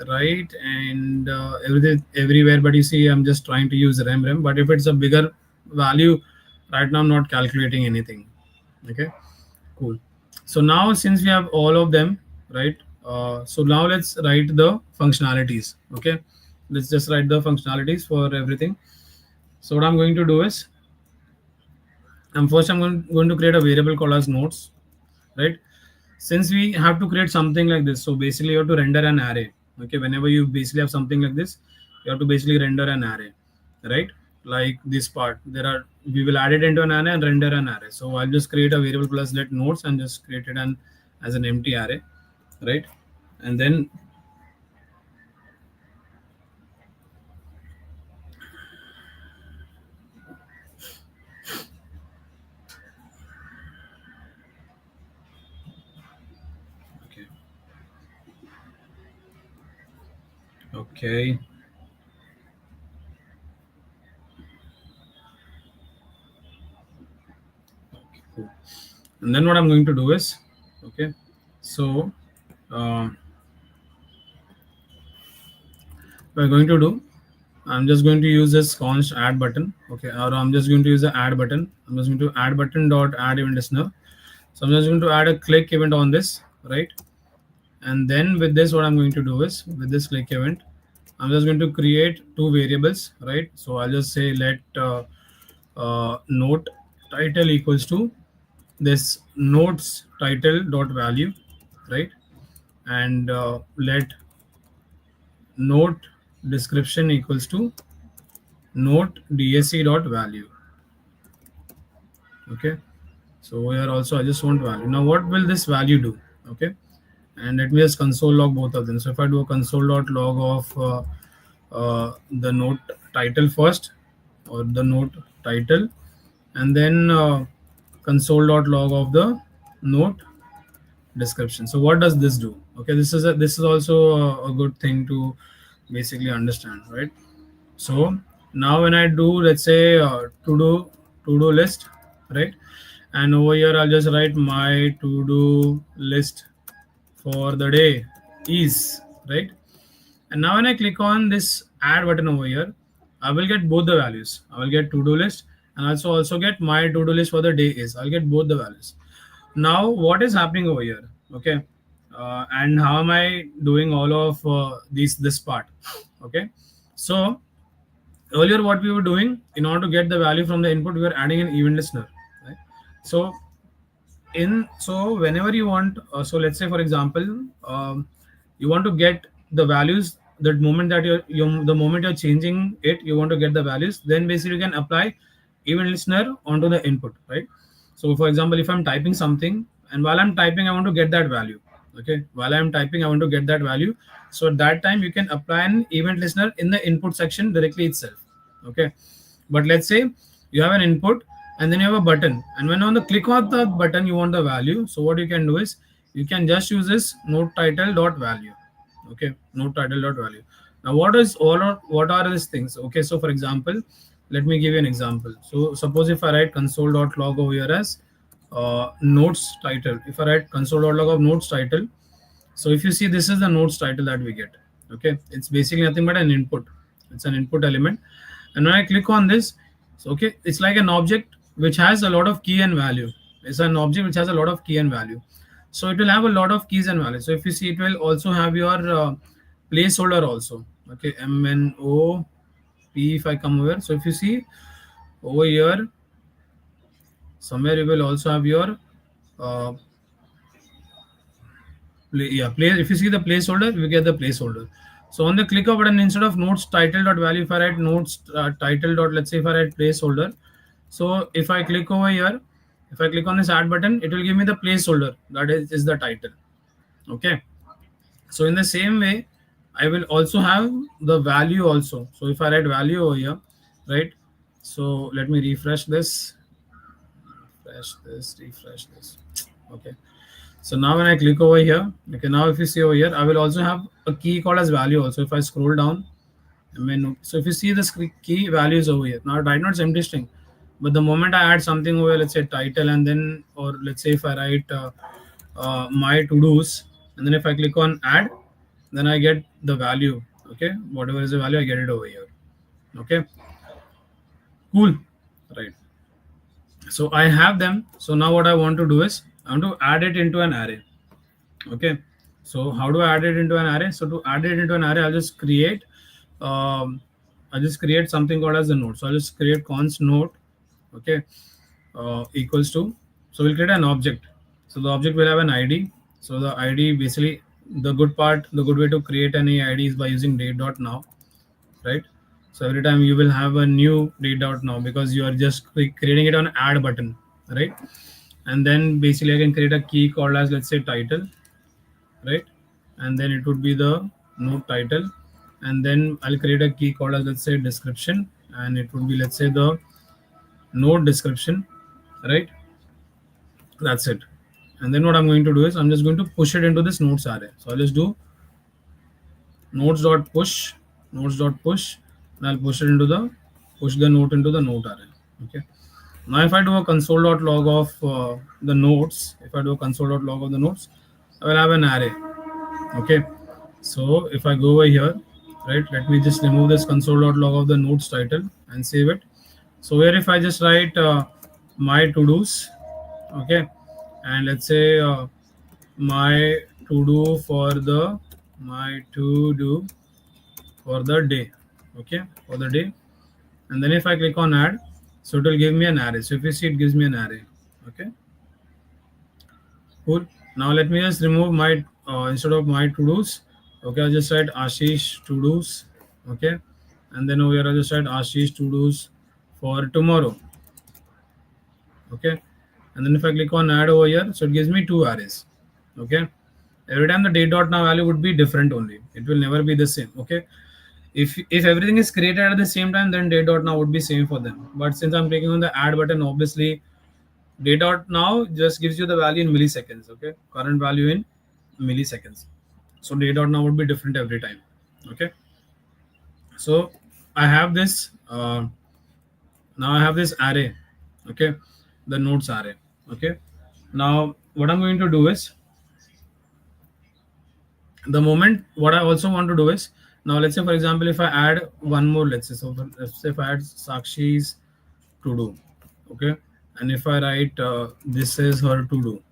right? And everything everywhere, but you see I'm just trying to use rem, but if it's a bigger value, right now I'm not calculating anything. Okay, cool. So now since we have all of them, right, so now let's write the functionalities. Okay, let's just write the functionalities for everything. So what I'm going to do is, I'm going to create a variable called as nodes, right? Since we have to create something like this, so basically you have to render an array. Okay, whenever you basically have something like this, you have to basically render an array, right? Like this part, we will add it into an array and render an array. So I'll just create a variable plus let nodes and just create it as an empty array. right? And then okay, okay, okay, cool. And then what I'm going to do is, okay, so um, we're going to do, I'm just going to use this const add button, okay, or I'm just going to use the add button. I'm just going to add button dot add event listener. So I'm just going to add a click event on this, right? And then with this, what I'm going to do is with this click event, I'm just going to create two variables, right? So I'll just say let note title equals to this notes title dot value, right? And let note description equals to note dsc dot value. Okay, so here also I just want value. Now what will this value do? Okay, and let me just console log both of them. So if I do a console dot log of the note title first, or the note title, and then console dot log of the note description. So what does this do? Okay, this is also a good thing to basically understand, right? So now when I do, let's say to do list, right? And over here I'll just write my to do list for the day is, right? And now when I click on this add button over here, I will get both the values. I will get to do list and also get my to do list for the day is. I'll get both the values. Now what is happening over here? Okay, and how am I doing all of this part? Okay, so earlier what we were doing, in order to get the value from the input, we were adding an event listener, right? So so whenever you want, so let's say for example, you want to get the values the moment that you the moment you're changing it, you want to get the values, then basically you can apply event listener onto the input, right? So for example, if I'm typing something and while I'm typing I want to get that value, okay, while I'm typing I want to get that value, so at that time you can apply an event listener in the input section directly itself. Okay, but let's say you have an input and then you have a button, and when on the click of the button you want the value, so what you can do is you can just use this node title dot value. Okay, node title dot value. Now what are these things? Okay, so for example, let me give you an example. So suppose if I write console dot log over here as notes title, if I write console dot log of notes title, so if you see, this is the notes title that we get. Okay, it's basically nothing but an input. It's an input element, and when I click on this, so okay, it's like an object which has a lot of key and value. It's an object which has a lot of key and value. So it will have a lot of keys and values. So if you see, it will also have your placeholder also. Okay, MNOP. If I come over, so if you see over here, somewhere you will also have your uh, if you see the placeholder, we get the placeholder. So on the click of button, instead of notes title dot value, if I write notes title dot, let's say if I write placeholder, so if I click over here, if I click on this add button, it will give me the placeholder, that is the title. Okay, so in the same way I will also have the value also. So if I write value over here, right? So let me refresh this. Okay, so now when I click over here, okay, now if you see over here, I will also have a key called as value also. If I scroll down, so if you see this key values over here, now right now it's empty string, but the moment I add something over here, let's say title, and then, or let's say if I write my to-dos, and then if I click on add, then I get the value. Okay, whatever is the value, I get it over here. Okay, cool, right? So I have them. So now what I want to do is I want to add it into an array. Okay, so how do I add it into an array? So to add it into an array, um, I'll just create something called as a node. So I'll just create const node, okay, equals to, so we'll create an object. So the object will have an ID. So the ID, basically the good way to create any ID is by using date dot now, right? So every time you will have a new date dot now, because you are just creating it on add button, right? And then basically I can create a key called as, let's say, title. right? And then it would be the node title, and then I'll create a key called as, let's say, description, and it would be, let's say, the node description, right? That's it. And then what I'm going to do is I'm just going to push it into this nodes array. So I'll just do nodes.push, nodes.push, and I'll push the node into the node array. Okay. Now if I do a console.log of the nodes, if I do a console.log of the nodes, I will have an array. Okay. So if I go over here, right, let me just remove this console.log of the nodes title and save it. So here if I just write my to-dos, okay, and let's say my to-do for the my to-do for the day, okay, for the day, and then if I click on add, so it will give me an array. So if you see, it gives me an array. Okay, cool. Now let me just remove my instead of my to-dos, okay, I'll just write Ashish to-dos, okay, and then over here I'll just write Ashish to-dos for tomorrow, okay, and then if I click on add over here, so it gives me two arrays. Okay, every time the date.now value would be different only, it will never be the same. Okay, if everything is created at the same time, then date.now would be same for them. But since I'm clicking on the add button, obviously date.now just gives you the value in milliseconds. Okay, current value in milliseconds, so date.now would be different every time. Okay, so I have this now I have this array. Okay, the nodes array. Okay, now what I'm going to do is, the moment, what I also want to do is, now let's say for example if I add one more, let's say, so let's say if I add Sakshi's to do, okay, and if I write this is her to do,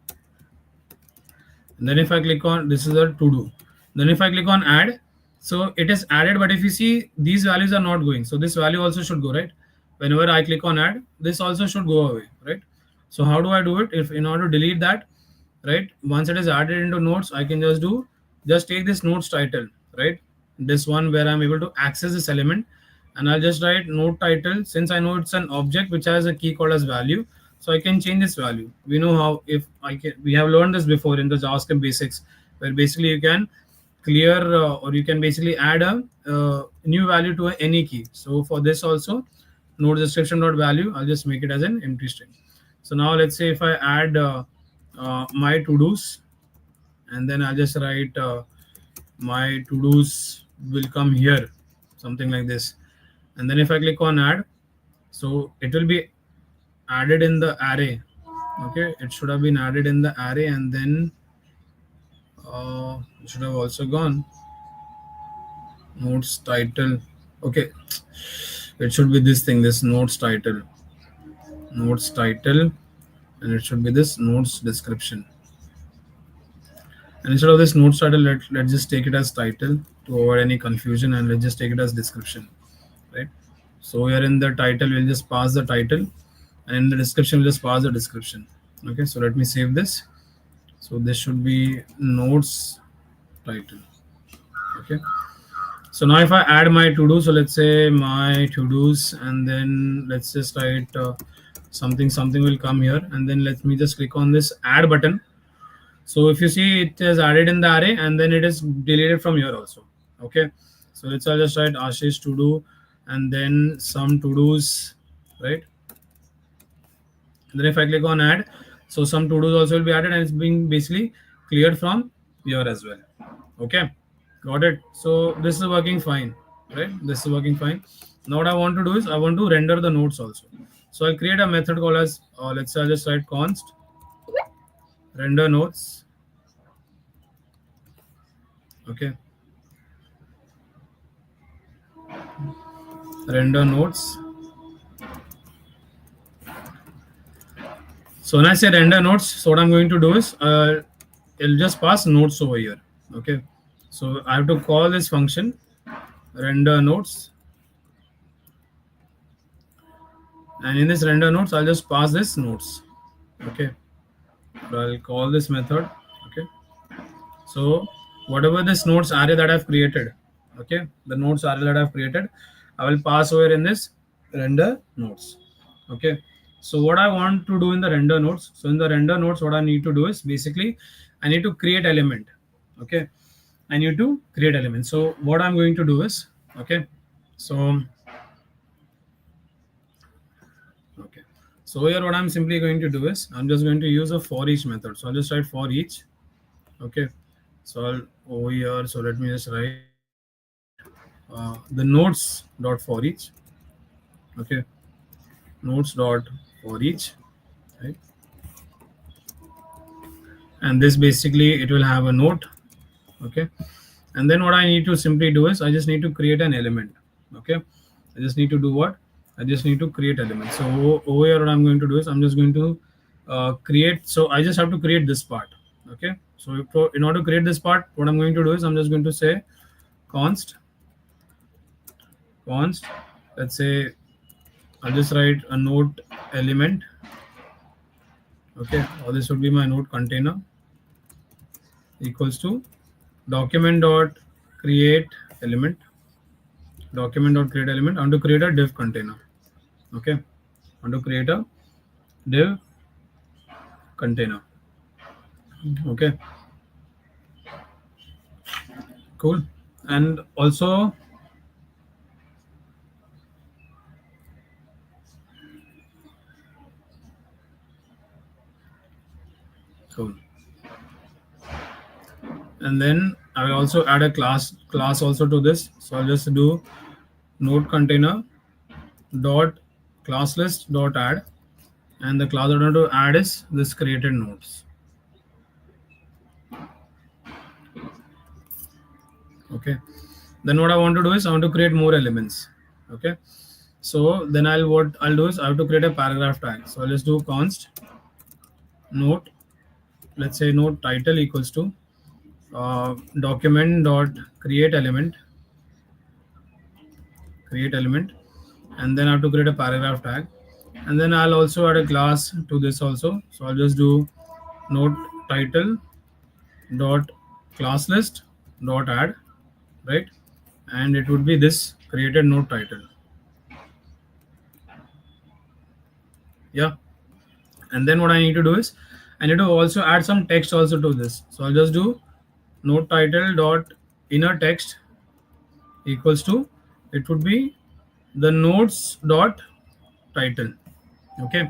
and then if I click on this is her to do, then if I click on add, so it is added, but if you see these values are not going, so this value also should go, right? Whenever I click on add, this also should go away, right? So how do I do it? If in order to delete that, right, once it is added into nodes, I can just take this nodes title, right, this one where I'm able to access this element, and I'll just write node title. Since I know it's an object which has a key called as value, so I can change this value. We know how, if I can, we have learned this before in the JavaScript basics, where basically you can clear or you can basically add a new value to any key. So for this also, node description dot value, I'll just make it as an empty string. So now let's say if I add my to-dos, and then I'll just write my to-dos will come here, something like this, and then if I click on add, so it will be added in the array. Okay, it should have been added in the array, and then it should have also gone nodes title. Okay, it should be this thing, this nodes title, and it should be this nodes description. And instead of this nodes title, let's just take it as title to avoid any confusion, and let's just take it as description, right? So here in the title, we'll just pass the title, and in the description, we'll just pass the description. Okay, so let me save this. So this should be nodes title. Okay, so now if I add my to-do, so let's say my to-dos, and then let's just write something will come here, and then let me just click on this add button. So if you see, it is added in the array, and then it is deleted from here also. Okay, so let's just write Ashish to do, and then some to dos, right? And then if I click on add, so some to dos also will be added, and it's being basically cleared from here as well. Okay, got it. So this is working fine, right? This is working fine. Now what I want to do is I want to render the nodes also. So I'll create a method called as let's say I'll just write const render nodes. Okay, render nodes. So when I say render nodes, so what I'm going to do is it'll just pass nodes over here. Okay, so I have to call this function render nodes, and in this render nodes, I'll just pass this nodes. Okay, so I'll call this method. Okay, so whatever this nodes array that I've created, okay, the nodes array that I've created, I will pass over in this render nodes. Okay, so what I want to do in the render nodes, so in the render nodes, what I need to do is basically I need to create element. Okay, I need to create elements. So what I'm going to do is, okay, so okay, so here what I'm simply going to do is I'm just going to use a for each method. So I'll just write for each. Okay, so I'll over here. So let me just write the nodes dot for each. Okay, nodes dot for each, right? And this basically it will have a node. Okay, and then what I need to simply do is I just need to create an element. Okay, I just need to do what? I just need to create elements. So over here what I'm going to do is I'm just going to create. So I just have to create this part. Okay, so in order to create this part, what I'm going to do is I'm just going to say const, let's say I'll just write a node element. Okay, or this would be my node container equals to document dot create element. Document dot create element. I want to create a div container. Okay, I want to create a div container. Okay, cool. And also, cool. And then I will also add a class also to this. So I'll just do node container dot class list dot add, and the class I want to add is this created nodes. Okay, then what I want to do is I want to create more elements. Okay, so then what I'll do is I have to create a paragraph tag. So I'll just do const note, let's say node title equals to document dot create element, and then I have to create a paragraph tag, and then I'll also add a class to this also. So I'll just do node title dot class list dot add, right? And it would be this created node title. Yeah, and then what I need to do is I need to also add some text also to this. So I'll just do node title dot inner text equals to, it would be the nodes dot title. Okay,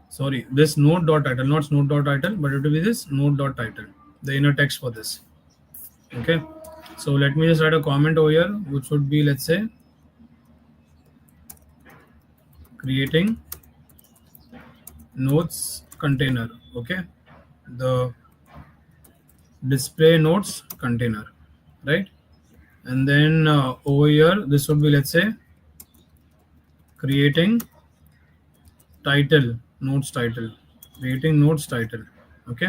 sorry, this node dot title, not node dot title, but it will be this node dot title, the inner text for this. Okay, so let me just write a comment over here, which would be, let's say, creating nodes container. Okay, the display nodes container, right? And then over here this would be, let's say, creating title nodes title, creating nodes title. Okay,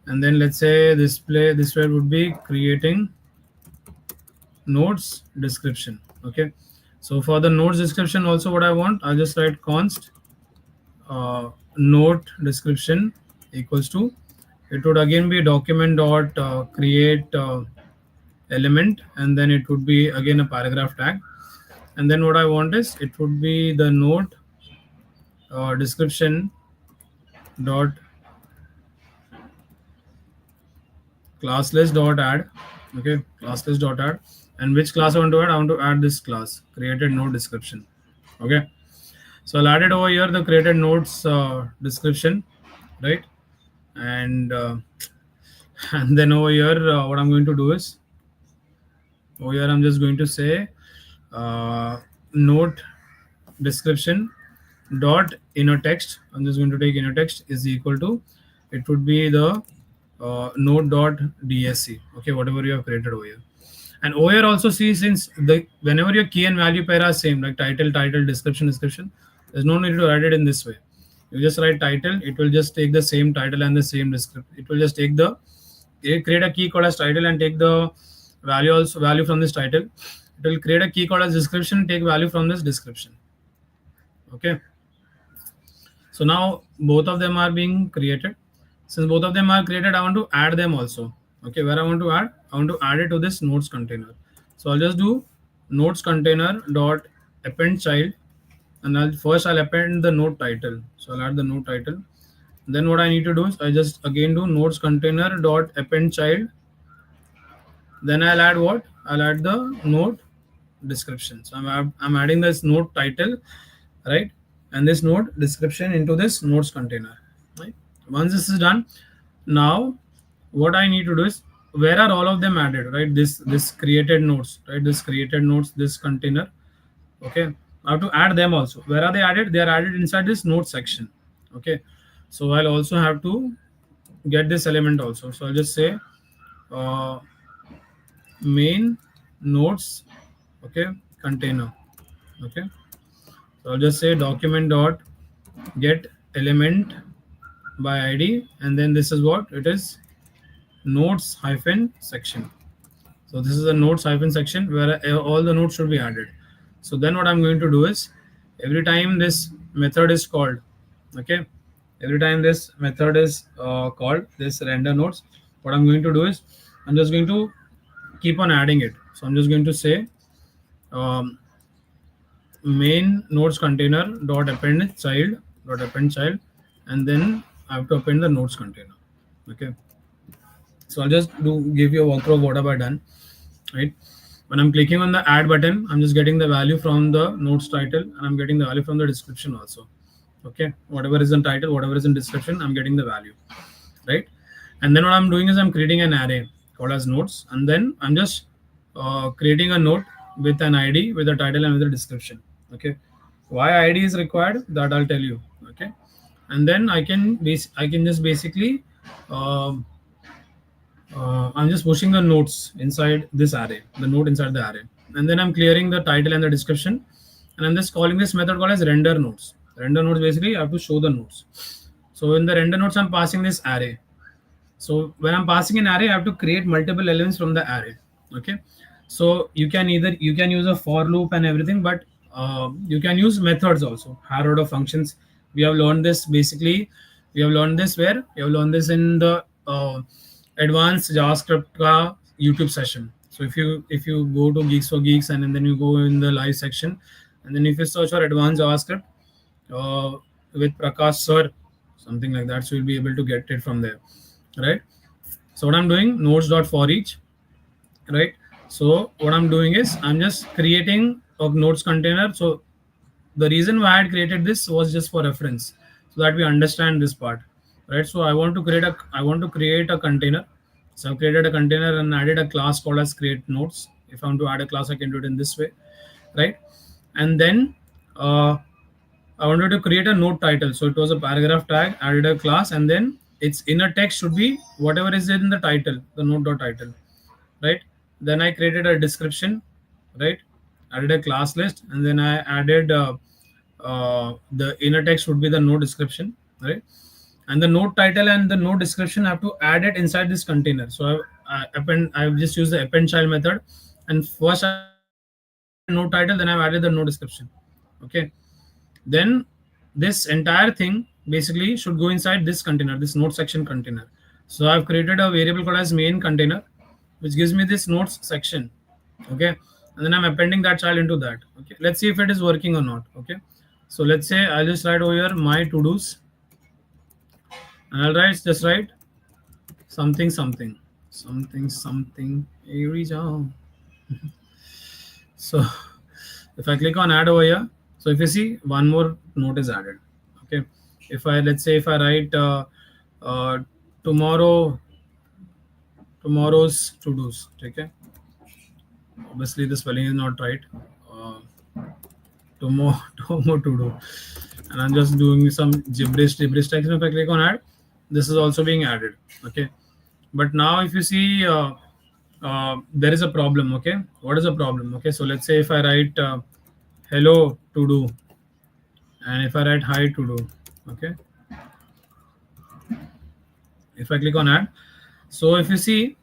and then let's say display this way would be creating nodes description. Okay, so for the nodes description also what I want, I'll just write const node description equals to, it would again be document dot create element, and then it would be again a paragraph tag, and then what I want is it would be the node description dot class list dot add. Okay, class list dot add, and which class I want to add, I want to add this class created node description. Okay, so I'll add it over here, the created nodes description, right? And and then over here what I'm going to do is over here I'm just going to say node description dot inner text. I'm just going to take inner text is equal to, it would be the node dot dsc. Okay, whatever you have created over here. And over here also see, since the whenever your key and value pair are same, like title description, there's no need to write it in this way. You just write title, it will just take the same title and the same description. It will just take the create a key called as title and take the value from this title. It will create a key called as description, take value from this description. Okay, so now both of them are being created. Since both of them are created, I want to add them also. Okay, where I want to add, I want to add it to this nodes container. So I'll just do nodes container dot append child, and I'll append the node title. So I'll add the node title, Then what I need to do is I just again do nodes container dot append child. Then I'll add what? I'll add the node description. So I'm adding this node title, right? And this node description into this nodes container, right? Once this is done, now what I need to do is where are all of them added, right? This created nodes, right? This created nodes, this container. Okay, I have to add them also. Where are they added? They are added inside this node section. Okay, so I'll also have to get this element also. So I'll just say uh, main nodes, okay, container. Okay, so I'll just say document dot get element by id, and then this is what it is, nodes hyphen section. So this is a nodes hyphen section where all the nodes should be added. So then what I'm going to do is every time this method is called, okay, every time this method is called, this render nodes, what I'm going to do is I'm just going to keep on adding it. So I'm just going to say main nodes container dot append child, and then I have to append the nodes container. Okay, so I'll just give you a walkthrough of what have I done, right? When I'm clicking on the add button, I'm just getting the value from the nodes title, and I'm getting the value from the description also. Okay, whatever is in title, whatever is in description, I'm getting the value, right? And then what I'm doing is I'm creating an array called as nodes, and then I'm just creating a node with an id, with a title and with a description. Okay, why id is required, that I'll tell you. Okay, and then I can just basically I'm just pushing the nodes inside this array, the node inside the array, and then I'm clearing the title and the description, and I'm just calling this method called as render nodes. Render nodes, basically I have to show the nodes. So in the render nodes, I'm passing this array. So when I'm passing an array, I have to create multiple elements from the array. Okay, so you can use a for loop and everything, but you can use methods also, higher order functions. We have learned this basically. We have learned this where we have learned this in the advanced JavaScript YouTube session. So if you go to Geeks for Geeks, and then you go in the live section, and then if you search for advanced JavaScript with Prakash Sir, something like that, so you'll be able to get it from there, right? So what I'm doing, nodes dot for each, right? So what I'm doing is I'm just creating a nodes container. So the reason why I had created this was just for reference, so that we understand this part, right? So I want to create a container. So I've created a container and added a class called as create nodes. If I want to add a class, I can do it in this way, right? And then I wanted to create a node title. So it was a paragraph tag, added a class, and then its inner text should be whatever is in the title, the node.title, right? Then I created a description, right? Added a class list, and then I added the inner text would be the node description, right? And the node title and the node description, I have to add it inside this container. So I've just used the append child method, and first I added node title, then I've added the node description. Okay, then this entire thing basically should go inside this container, this node section container. So I've created a variable called as main container, which gives me this nodes section. Okay, and then I'm appending that child into that. Okay, let's see if it is working or not. Okay, so let's say I'll just write over here my to-dos, and I'll write something something something something every job. So if I click on add over here, so if you see, one more node is added. Okay, if I, let's say if I write tomorrow's to-dos, okay, obviously the spelling is not right. Tomorrow to do, and I'm just doing some gibberish text. If I click on add, this is also being added. Okay, but now if you see, there is a problem. Okay, what is the problem? Okay, so let's say if I write hello to do, and if I write hi to do, okay, if I click on add, so if you see,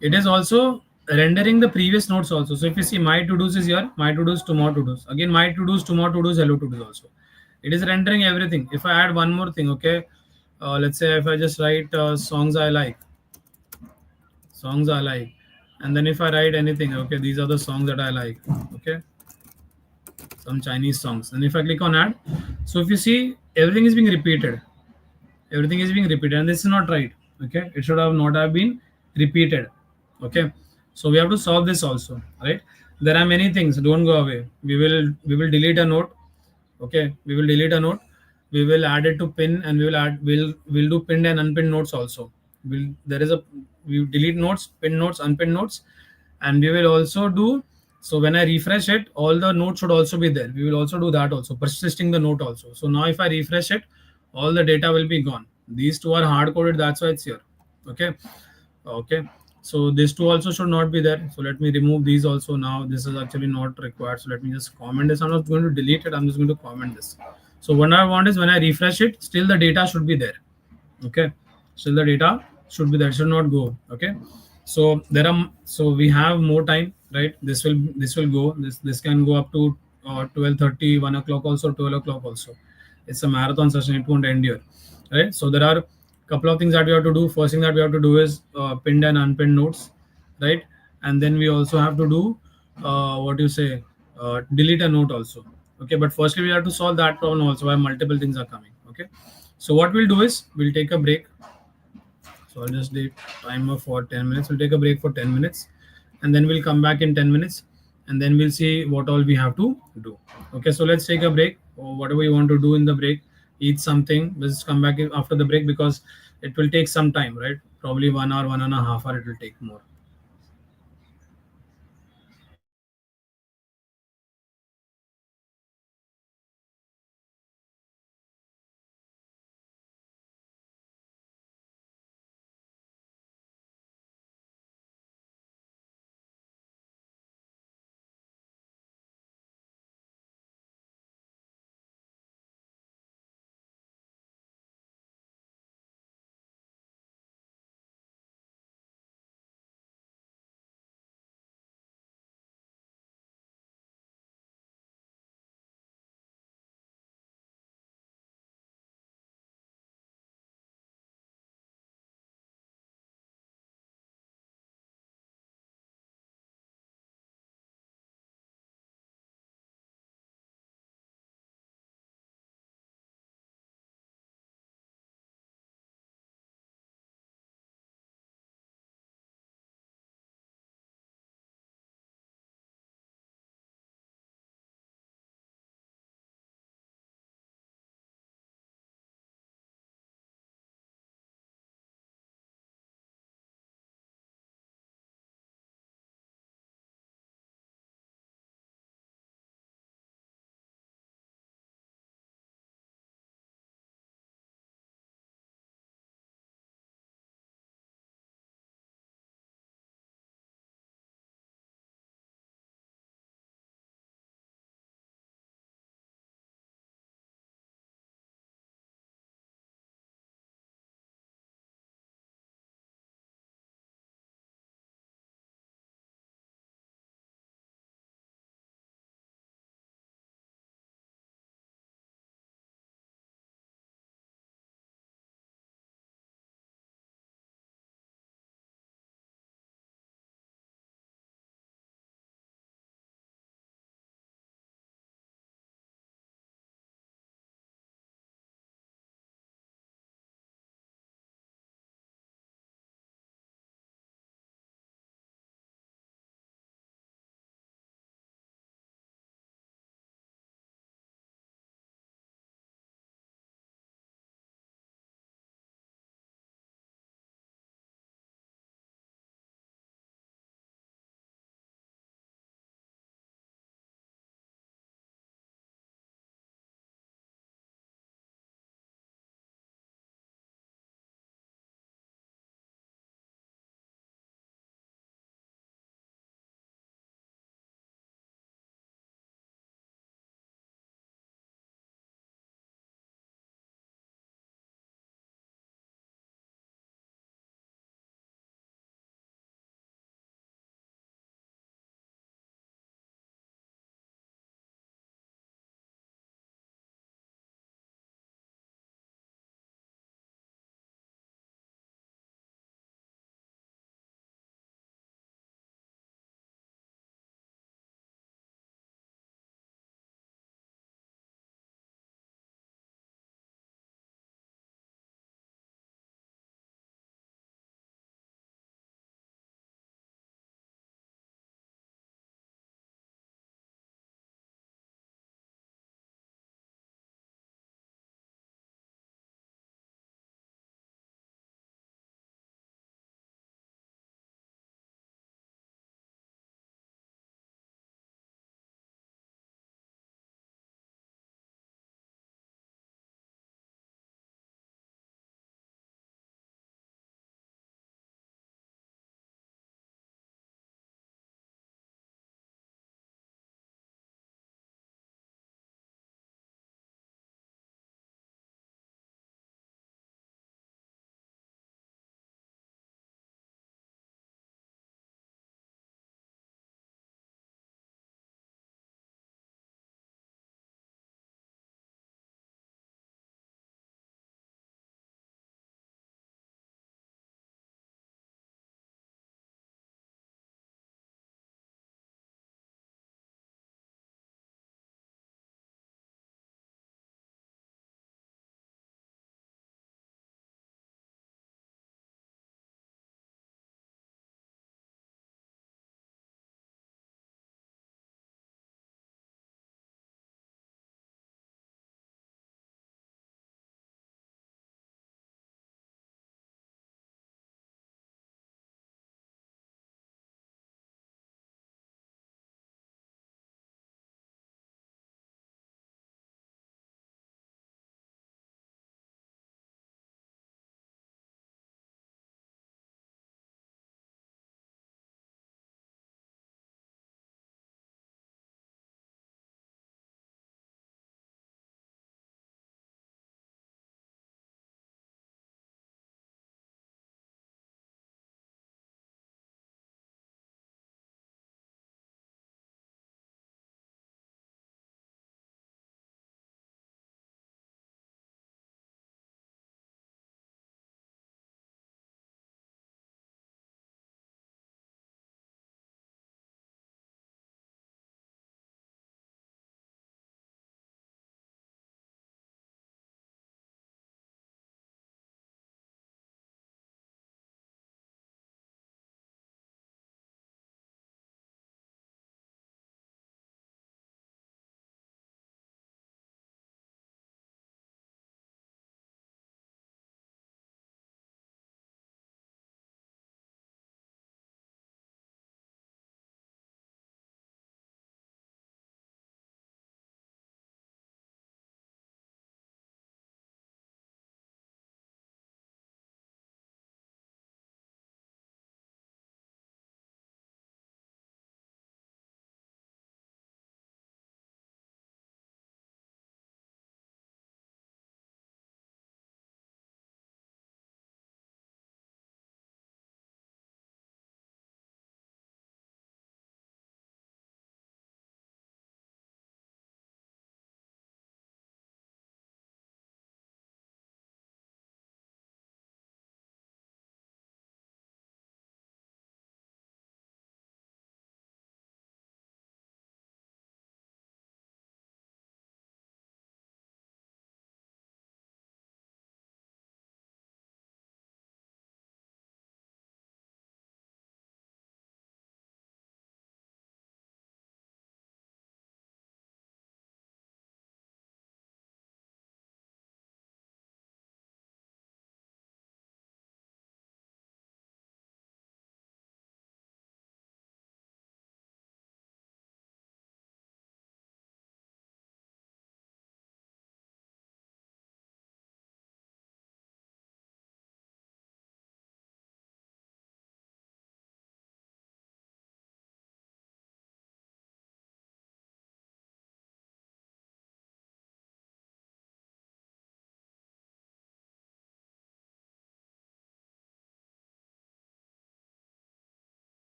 it is also rendering the previous nodes also. So if you see, my to-dos is here, my to-dos, tomorrow to-dos, again my to-dos, tomorrow to-dos, hello to-dos also. It is rendering everything. If I add one more thing, okay, let's say if I just write songs I like, and then if I write anything, okay, these are the songs that I like, okay, some Chinese songs, and if I click on add, so if you see, everything is being repeated. Everything is being repeated, and this is not right. Okay, it should have not have been repeated. Okay, so we have to solve this also, right? There are many things. Don't go away. We will delete a node. Okay, we will delete a node. We will add it to pin, and we'll do pinned and unpinned nodes also. There is a we delete nodes, pin nodes, unpinned nodes, and we will also do. So when I refresh it, all the nodes should also be there. We will also do that also, persisting the node also. So now if I refresh it, all the data will be gone. These two are hard coded, that's why it's here. Okay, okay. So these two also should not be there. So let me remove these also. Now this is actually not required, so let me just comment this. I'm not going to delete it, I'm just going to comment this. So what I want is when I refresh it, still the data should be there. Okay, still the data should be there, should not go. Okay, so so we have more time, right? This will go, this can go up to 12:30, 1 o'clock also, 12 o'clock also. It's a marathon session, it won't end here, right? So there are a couple of things that we have to do. First thing that we have to do is pinned and unpinned notes, right? And then we also have to do what you say, delete a note also. Okay, but firstly we have to solve that problem also, why multiple things are coming. Okay, so what we'll do is we'll take a break. So I'll just do timer for 10 minutes. We'll take a break for 10 minutes, and then we'll come back in 10 minutes, and then we'll see what all we have to do. Okay, so let's take a break, or whatever you want to do in the break. Eat something. Let's come back after the break, because it will take some time, right? Probably 1 hour, 1.5 hours, it will take more.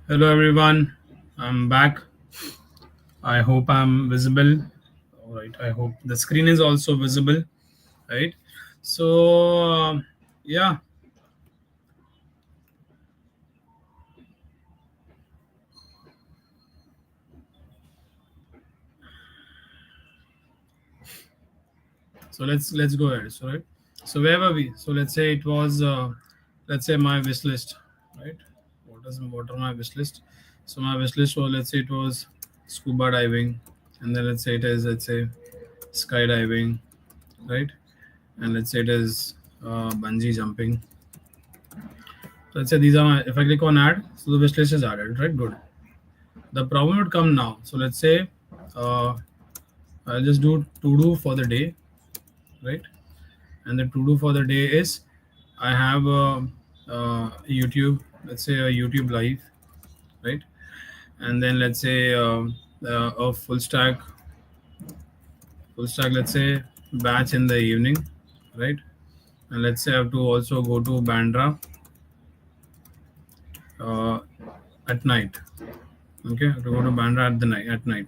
Hello everyone, I'm back. I hope I'm visible. All right, I hope the screen is also visible. Right. So yeah, so let's go ahead. So right. So where were we? So let's say it was let's say my wish list, right? What are my wish list? So my wish list was, let's say it was scuba diving, and then let's say it is, let's say, skydiving, right? And let's say it is bungee jumping. So let's say these are my, if I click on add, so the wish list is added, right? Good. The problem would come now. So let's say uh, I'll just do to do for the day, right? And the to do for the day is I have YouTube, let's say a YouTube live, right? And then let's say a full stack, let's say batch in the evening, right? And let's say I have to also go to Bandra uh, at night. Okay, I have to go to Bandra at the night at night.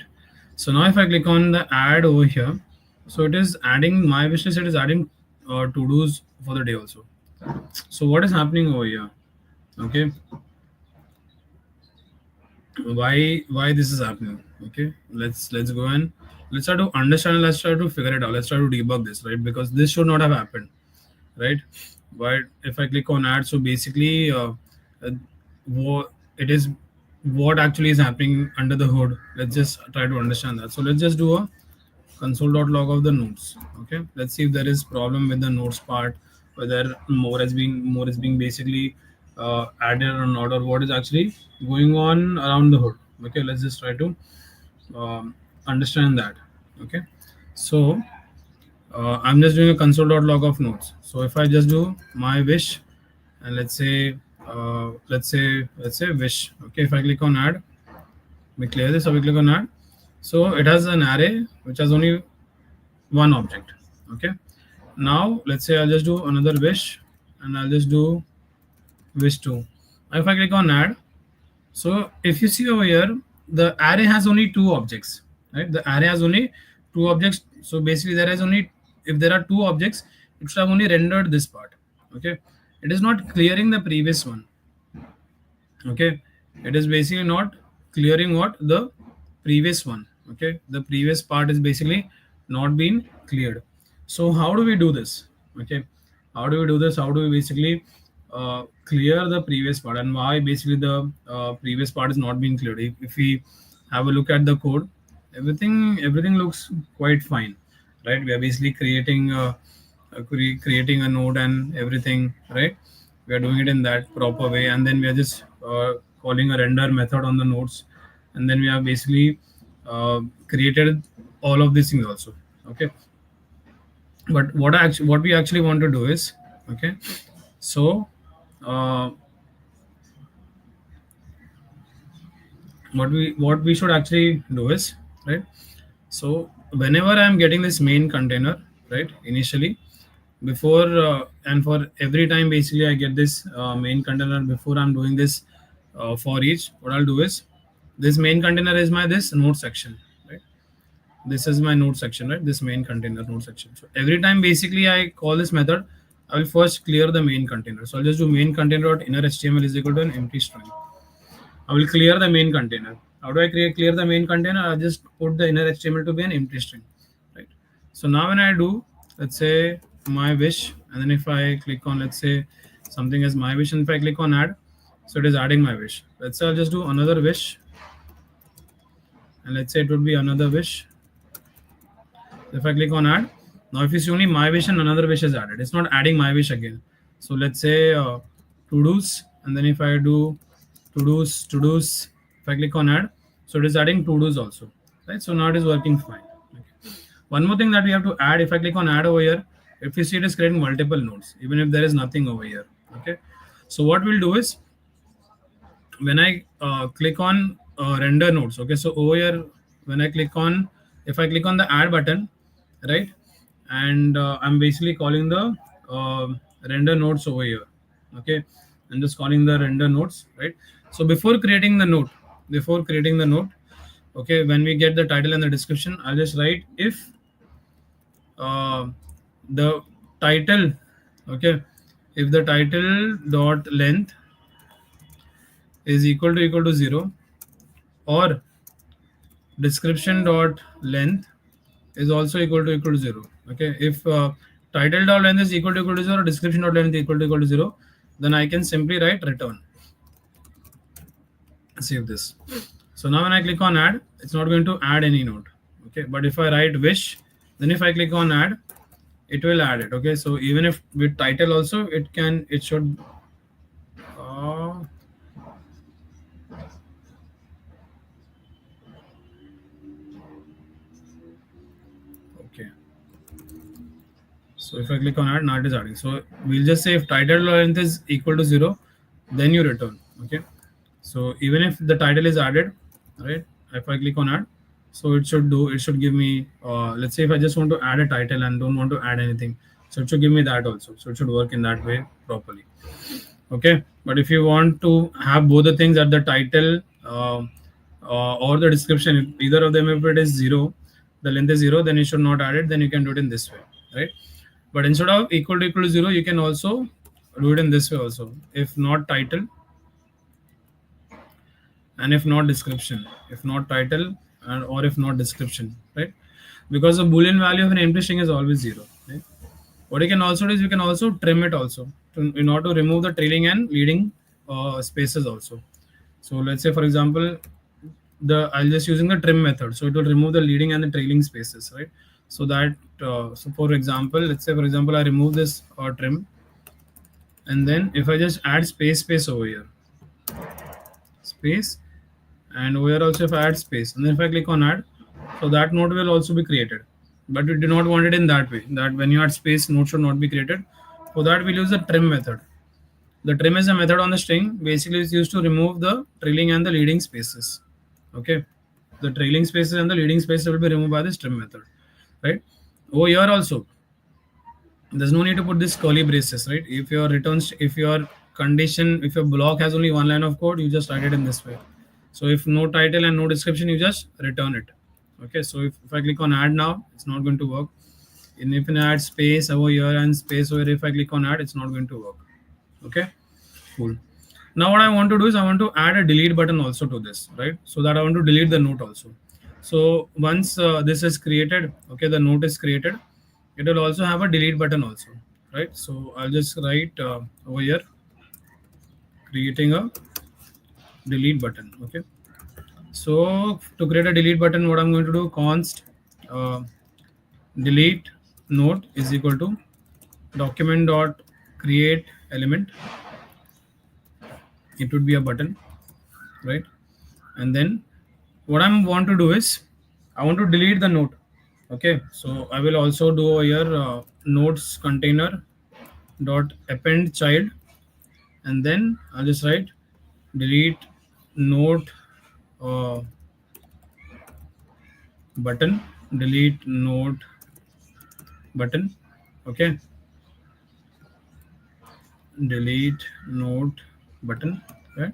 So now if I click on the add over here, so it is adding my wishlist. It is adding to dos for the day also. So what is happening over here? Okay, why this is happening? Okay, let's go and let's try to understand. Let's try to figure it out. Let's try to debug this, right? Because this should not have happened, right? But if I click on add, so basically, uh, what it is, what actually is happening under the hood. Let's just try to understand that. So let's just do a console.log of the nodes. Okay, let's see if there is problem with the nodes part, whether more is being basically added or not, or what is actually going on around the hood. Okay, let's just try to understand that. Okay, so I'm just doing a console.log of nodes. So if I just do my wish, and let's say wish. Okay, if I click on add, we clear this, or we click on add. So it has an array which has only one object. Okay, now let's say I'll just do another wish, and I'll just do wish 2. If I click on add, so if you see over here, the array has only two objects, right? The array has only two objects. So basically there is only, if there are two objects, it should have only rendered this part. Okay, it is not clearing the previous one. Okay, it is basically not clearing what the previous one. Okay, the previous part is basically not being cleared. So how do we do this? Okay, how do we do this? How do we basically clear the previous part, and why basically the previous part is not being cleared? If we have a look at the code, everything looks quite fine, right? We are basically creating a node and everything, right? We are doing it in that proper way, and then we are just calling a render method on the nodes, and then we have basically created all of these things also. Okay, but what we actually want to do is, okay, so uh, what we should actually do is, right, so whenever I'm getting this main container, right, initially, before and for every time basically I get this main container, before I'm doing this for each, what I'll do is, this main container is my this node section, right? This is my node section, right? This main container node section. So every time basically I call this method, I will first clear the main container. So I'll just do main container dot inner html is equal to an empty string. I will clear the main container. How do I clear the main container? I just put the inner HTML to be an empty string, right? So now when I do, let's say my wish, and then if I click on, let's say something as my wish, and if I click on add, so it is adding my wish. Let's say I'll just do another wish, and let's say it would be another wish. If I click on add, now if you see only my wish and another wish is added, it's not adding my wish again. So let's say to do's, and then if I do to do's, if I click on add, so it is adding to do's also, right? So now it is working fine. Okay. One more thing that we have to add, if I click on add over here, if you see, it is creating multiple nodes, even if there is nothing over here. Okay. So what we'll do is, when I click on render nodes, okay, so over here, when I click on, if I click on the add button, right, and I'm basically calling the render nodes over here. Okay, I'm just calling the render nodes, right? So before creating the node, okay, when we get the title and the description, I'll just write if uh, the title, okay, if the title dot length is equal to 0, or description dot length is also equal to 0. Okay, if title dot length is equal to 0, description dot length equal to 0, then I can simply write return. Save this. So now when I click on add, it's not going to add any node. Okay, but if I write wish, then if I click on add, it will add it. Okay, so even if with title also, it should. Uh, okay. So if I click on add, now it is adding. So we'll just say if title length is equal to 0, then you return. Okay. So even if the title is added, right? If I click on add, so it should give me, let's say if I just want to add a title and don't want to add anything, so it should give me that also. So it should work in that way properly. Okay. But if you want to have both the things at the title or the description, either of them, if it is 0, the length is 0, then you should not add it. Then you can do it in this way, right? But instead of equal to 0, you can also do it in this way also. If not title, and if not description, if not title, and or if not description, right? Because the boolean value of an empty string is always 0, right? What you can also do is you can also trim it also in order to remove the trailing and leading spaces also. So let's say, for example, I'll just using the trim method, so it will remove the leading and the trailing spaces, right? So that so for example, let's say for example, I remove this trim, and then if I just add space over here, space, and over here also if I add space, and then if I click on add, so that node will also be created. But we do not want it in that way, that when you add space, node should not be created. For that we'll use the trim method. The trim is a method on the string. Basically it's used to remove the trailing and the leading spaces. Okay, the trailing spaces and the leading spaces will be removed by this trim method, right? Over here also there's no need to put this curly braces, right? If your returns, if your condition, if your block has only one line of code, you just write it in this way. So if no title and no description, you just return it. Okay, so if I click on add now, it's not going to work. And if I add space over here and space over here, if I click on add, it's not going to work. Okay, cool. Now what I want to do is I want to add a delete button also to this, right? So that I want to delete the note also. So once this is created, okay, the note is created, it will also have a delete button also, right? So I'll just write over here, creating a delete button. Okay, so to create a delete button, what I'm going to do, const delete note is equal to document dot create element. It would be a button, right? And then what I want to do is I want to delete the node. Okay, so I will also do over here nodes container dot append child, and then I'll just write delete node uh, button, delete node button. Okay, delete node button, right?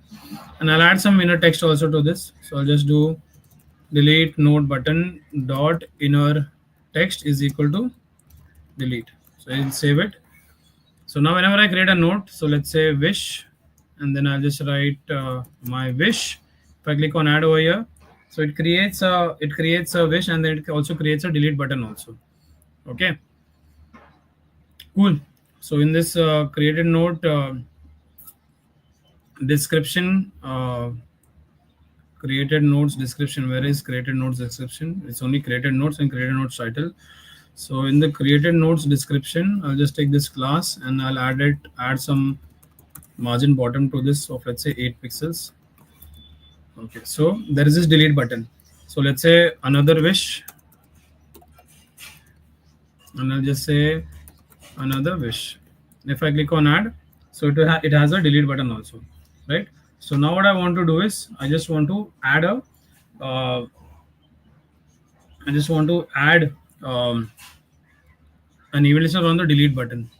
And I'll add some inner text also to this. So I'll just do delete node button dot inner text is equal to delete. So I'll save it. So now whenever I create a node, so let's say wish, and then I'll just write my wish. If I click on add over here, so it creates a wish, and then it also creates a delete button also. Okay, cool. So in this created node description, created nodes description, where is created nodes description? It's only created nodes and created nodes title. So in the created nodes description, I'll just take this class and I'll add some margin bottom to this of, let's say, 8 pixels. Okay, so there is this delete button. So let's say another wish, and I'll just say another wish. If I click on add, so it has a delete button also, right? So now what I want to do is I just want to add uh, an event listener on the delete button,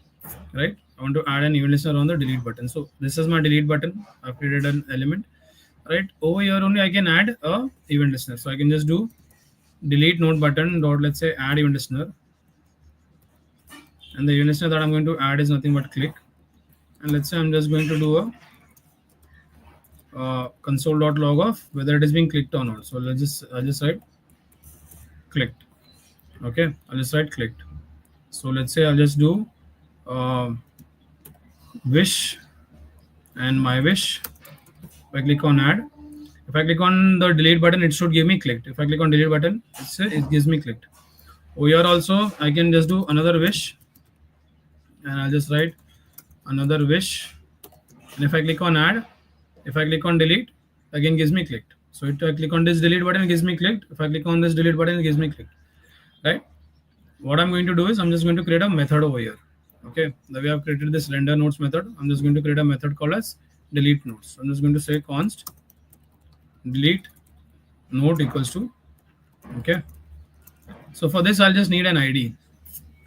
right? I want to add an event listener on the delete button. So this is my delete button. I've created an element. Right over here only I can add a event listener. So I can just do delete node button dot, let's say, add event listener, and the event listener that I'm going to add is nothing but click. And let's say I'm just going to do a console.log of whether it is being clicked or not. So I'll just write clicked. Okay, I'll just write clicked. So let's say I'll just do wish and my wish. If I click on add, if I click on the delete button, it should give me clicked. If I click on delete button, it gives me clicked. Over here also I can just do another wish, and I'll just write another wish. And if I click on add, if I click on delete, again gives me clicked. So if I click on this delete button, it gives me clicked. If I click on this delete button, it gives me clicked. Right? What I'm going to do is I'm just going to create a method over here. Okay, the way I've created this render nodes method, I'm just going to create a method called as delete nodes. So I'm just going to say const delete node equals to, okay. So for this, I'll just need an ID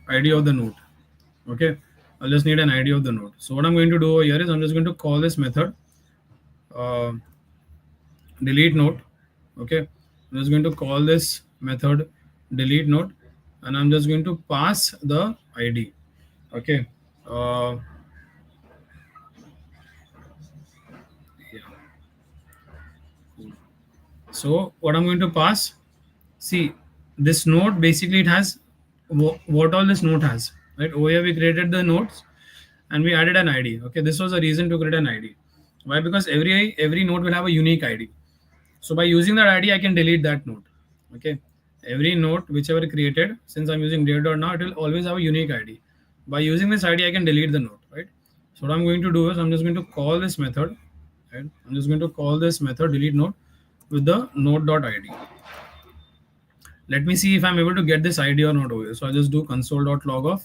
of the node. Okay, I'll just need an ID of the node. So what I'm going to do over here is I'm just going to call this method delete node. Okay, I'm just going to call this method delete node, and I'm just going to pass the ID. Okay. Yeah. So what I'm going to pass, see, this node basically it has what all this node has, right? Over here we created the nodes and we added an ID. Okay, this was a reason to create an ID. Why? Because every node will have a unique ID. So by using that ID, I can delete that node. Okay, every node whichever created, since I'm using data now, it will always have a unique ID. By using this ID, I can delete the node, right? So what I'm going to do is I'm just going to call this method, right? I'm just going to call this method delete node with the node.id. Let me see if I'm able to get this ID or not over here. So I just do console.log of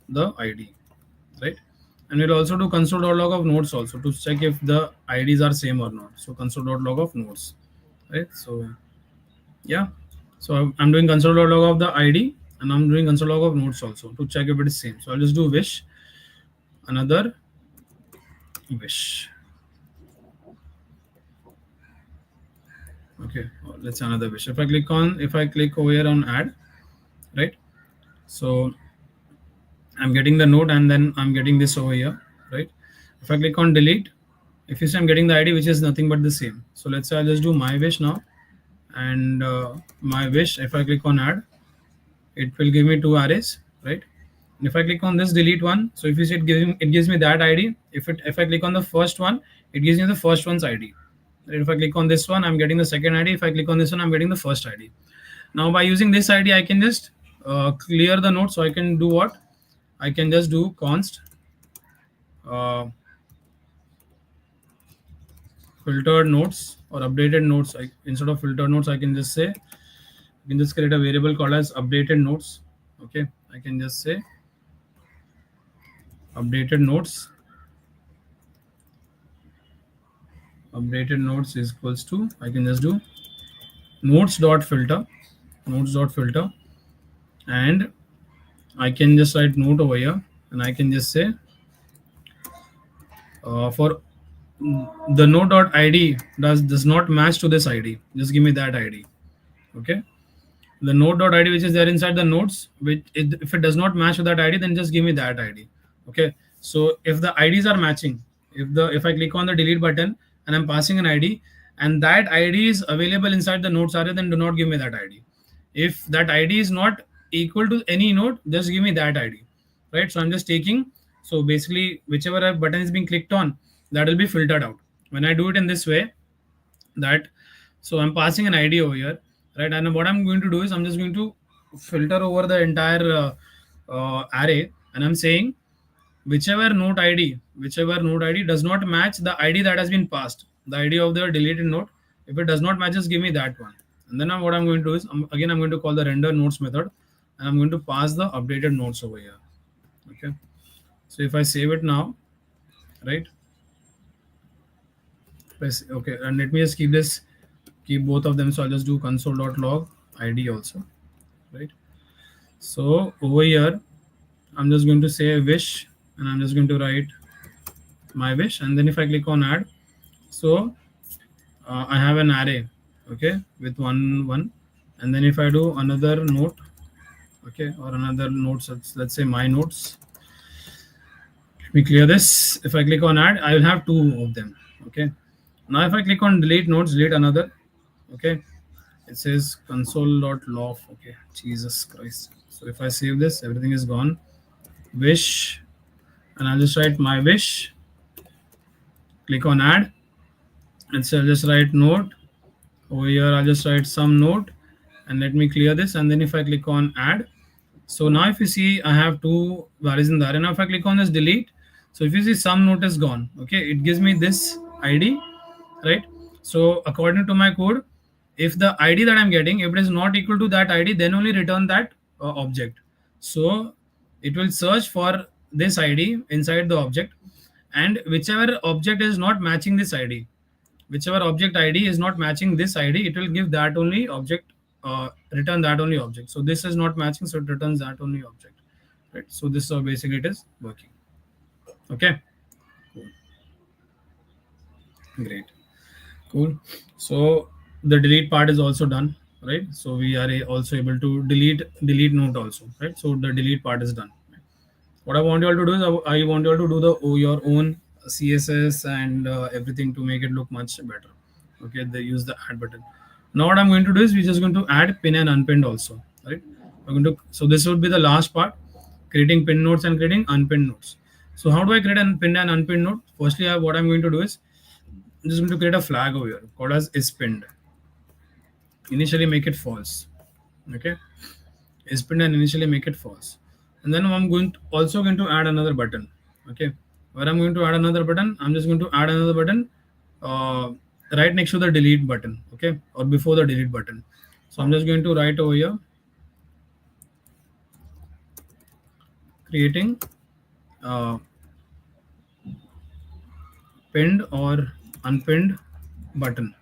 the ID, right? And we'll also do console.log of nodes also to check if the IDs are same or not. So console.log of nodes, right? So yeah, so I'm doing console.log of the ID and I'm doing console.log of nodes also to check if it is same. So I'll just do wish, another wish. Okay, let's say another wish. If I click over here on add, right? So I'm getting the node and then I'm getting this over here, right? If I click on delete, if you see I'm getting the ID which is nothing but the same. So let's say I'll just do my wish now, and my wish, if I click on add, it will give me two arrays, right? And if I click on this delete one, so if you see it gives me that ID. If I click on the first one, it gives me the first one's ID. Right? If I click on this one, I'm getting the second ID. If I click on this one, I'm getting the first ID. Now by using this ID, I can just clear the node. So I can do what? I can just do const filtered nodes or updated nodes. Instead of filtered nodes, I can just say, I can just create a variable called as updated nodes. Okay, I can just say updated nodes. Updated nodes is equals to, I can just do nodes.filter, and I can just write node over here, and I can just say for the node.id does not match to this ID, just give me that ID. Okay, the node.id which is there inside the nodes, if it does not match with that ID, then just give me that ID. Okay, so if the IDs are matching, if I click on the delete button and I'm passing an ID and that ID is available inside the nodes array, then do not give me that ID. If that ID is not equal to any node, just give me that ID, right? So I'm just taking, so basically whichever button is being clicked on, that will be filtered out. When I do it in this way, that, so I'm passing an ID over here, right? And what I'm going to do is I'm just going to filter over the entire array, and I'm saying whichever node ID does not match the ID that has been passed, the ID of the deleted node. If it does not match, just give me that one. And then what I'm going to do is I'm going to call the render nodes method, and I'm going to pass the updated nodes over here. Okay, so if I save it now, right? Okay, and let me just keep both of them. So I'll just do console.log ID also, right? So over here, I'm just going to say wish and I'm just going to write my wish, and then if I click on add, so I have an array, okay, with one, and then if I do another note, okay, or another notes, let's say my notes. Let me clear this. If I click on add, I will have two of them, okay. Now if I click on delete notes, delete another, okay, it says console.log, okay, Jesus Christ. So if I save this, everything is gone. Wish, and I'll just write my wish, click on add, and so I'll just write note. Over here I'll just write some note, and let me clear this, and then if I click on add, so now if you see I have two values in there, and now if I click on this delete, so if you see some note is gone, okay, it gives me this ID, right? So according to my code, if the ID that I'm getting, if it is not equal to that ID, then only return that object. So it will search for this ID inside the object, and whichever object is not matching this ID, whichever object ID is not matching this ID, it will give that only object, return that only object. So this is not matching, so it returns that only object, right? So this is how basically it is working. Okay, cool. Great, cool. So the delete part is also done, right? So we are also able to delete note also, right? So the delete part is done. What I want you all to do is I want you all to do your own CSS and everything to make it look much better. Okay, they use the add button. Now what I'm going to do is we're just going to add pin and unpinned also, right? We're going to, so this would be the last part, creating pin nodes and creating unpinned nodes. So how do I create a pin and unpinned node? Firstly, what I'm going to do is I'm just going to create a flag over here called as is pinned. Initially make it false. Okay, is pinned and initially make it false. And then I'm also going to add another button. Okay, where I'm going to add another button, I'm just going to add another button uh, right next to the delete button, okay, or before the delete button. So I'm just going to write over here, creating pinned or unpinned button.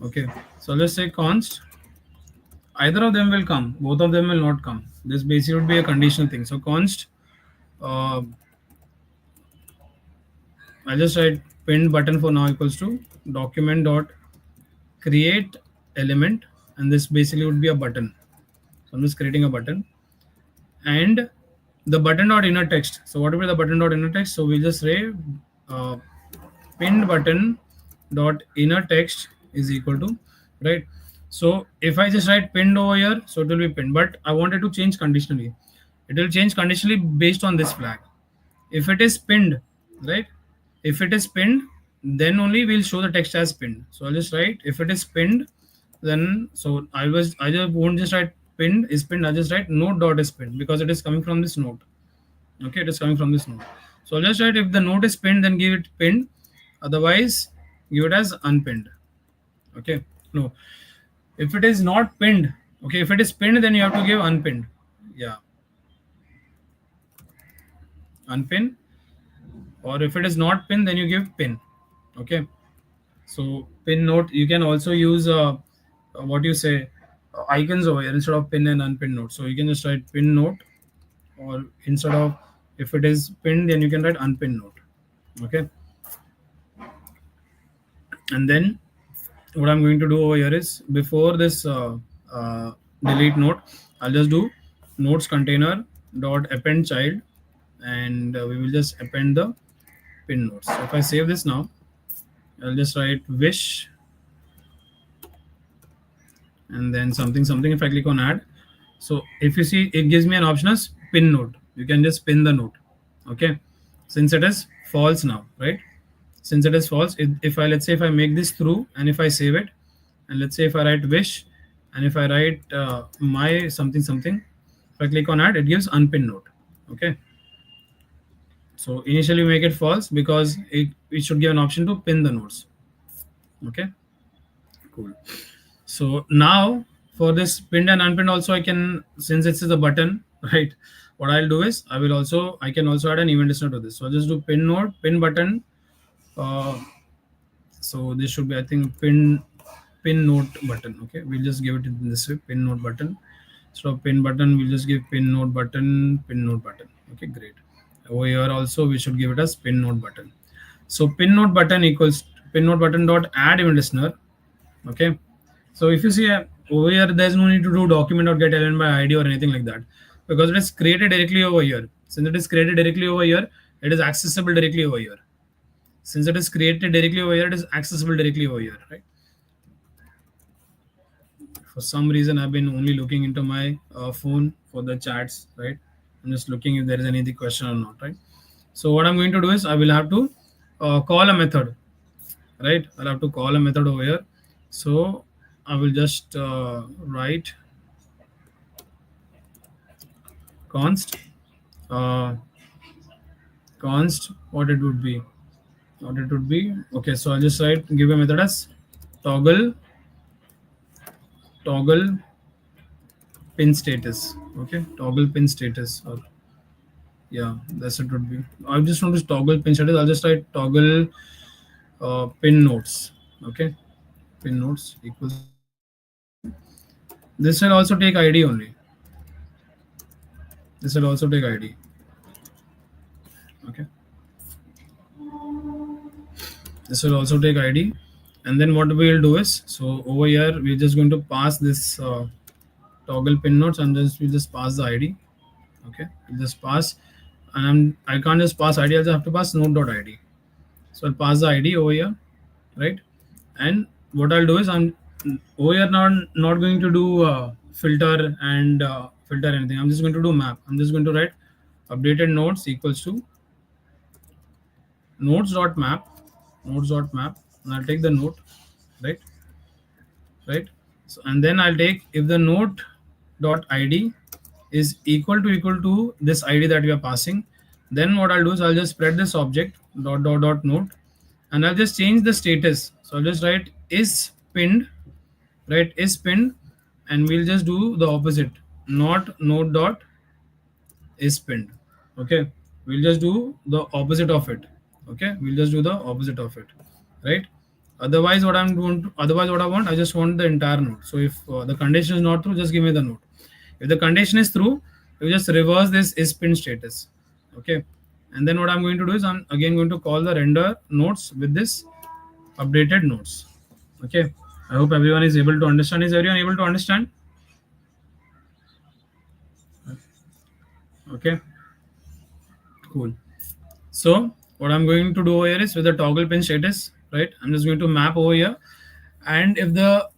Okay, so let's say const, either of them will come, both of them will not come. This basically would be a conditional thing. So const, I just write pinned button for now equals to document dot create element, and this basically would be a button. So I'm just creating a button, and the button dot inner text. So whatever the button dot inner text, so we'll just say uh, pinned button dot inner text is equal to, right? So if I just write pinned over here, so it will be pinned, but I wanted to change conditionally. It will change conditionally based on this flag. If it is pinned, right? If it is pinned, then only we'll show the text as pinned. So I'll just write if it is pinned, then so I just won't just write pinned is pinned. I'll just write node dot is pinned because it is coming from this node. Okay, it is coming from this node. So I'll just write if the node is pinned, then give it pinned. Otherwise, give it as unpinned. Okay, no. If it is not pinned, okay, if it is pinned, then you have to give unpinned. Yeah, unpin, or if it is not pin, then you give pin. Okay, so pin note, you can also use what you say icons over here instead of pin and unpin note. So you can just write pin note, or instead of, if it is pinned, then you can write unpin note. Okay, and then what I'm going to do over here is before this delete note, I'll just do nodes container dot append child, and we will just append the pin nodes. So if I save this now, I'll just write wish, and then something something. If I click on add, so if you see, it gives me an option as pin node. You can just pin the node. Okay, since it is false now, right? Since it is false, if I, let's say if I make this true, and if I save it, and let's say if I write wish, and if I write my something something, if I click on add, it gives unpin node. Okay, so initially we make it false because it should give an option to pin the nodes. Okay, cool. So now for this pinned and unpinned also, I can, since this is a button, right? What I'll do is I can also add an event listener to this. So I'll just do pin node, pin button. So this should be, I think, pin node button. Okay, we'll just give it in this way, pin node button. So pin button, we'll just give pin node button, pin node button. Okay, great. Over here also we should give it as pin node button. So pin node button equals pin node button dot add event listener. Okay. So if you see over here, there's no need to do document or get element by ID or anything like that, because it is created directly over here. Since it is created directly over here, it is accessible directly over here. Since it is created directly over here, it is accessible directly over here, right? For some reason, I've been only looking into my phone for the chats, right? I'm just looking if there is any question or not, right? So what I'm going to do is I will have to call a method, right? I'll have to call a method over here. So I will just write const const what it would be, okay. So I'll just write give a method as toggle pin status. Okay, toggle pin status, or yeah, that's it would be. I just want to toggle pin status. I'll just write toggle pin nodes. Okay, pin nodes equals this will also take ID only. This will also take ID. Okay, this will also take ID. And then what we'll do is, so over here we're just going to pass this toggle pin nodes, and then we'll just pass the ID. Okay, we'll just pass, and I can't just pass ID, I just have to pass node.id. So I'll pass the ID over here, right? And what I'll do is I'm over here not going to do filter and filter anything. I'm just going to do map. I'm just going to write updated nodes equals to nodes.map, and I'll take the node, right? So and then I'll take if the node dot id is equal to this id that we are passing, then what I'll do is I'll just spread this object dot node, and I'll just change the status. So I'll just write is pinned, right? Is pinned, and we'll just do the opposite, not node dot is pinned. Okay, we'll just do the opposite of it. Okay, we'll just do the opposite of it, right? Otherwise what I'm going to, otherwise what I want, I just want the entire node. So if the condition is not true, just give me the node. If the condition is true, you just reverse this is pinned status. Okay, and then what I'm going to do is I'm again going to call the render nodes with this updated nodes. Okay, I hope everyone is able to understand. Is everyone able to understand? Okay, cool. So what I'm going to do over here is with the toggle pin status, right? I'm just going to map over here, and if the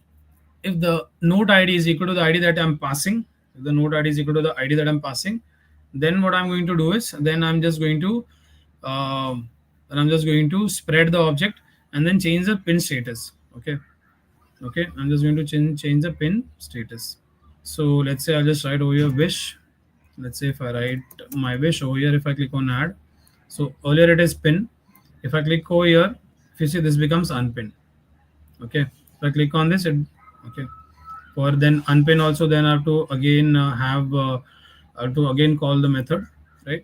node ID is equal to the ID that I'm passing, if the node ID is equal to the ID that I'm passing, then what I'm going to do is then I'm just going to spread the object and then change the pin status. Okay, I'm just going to change the pin status. So let's say I'll just write over here wish. Let's say if I write my wish over here, if I click on add, so earlier it is pin. If I click over here, if you see this becomes unpin. Okay, if I click on this, okay. For then unpin also, then I have to again call the method, right?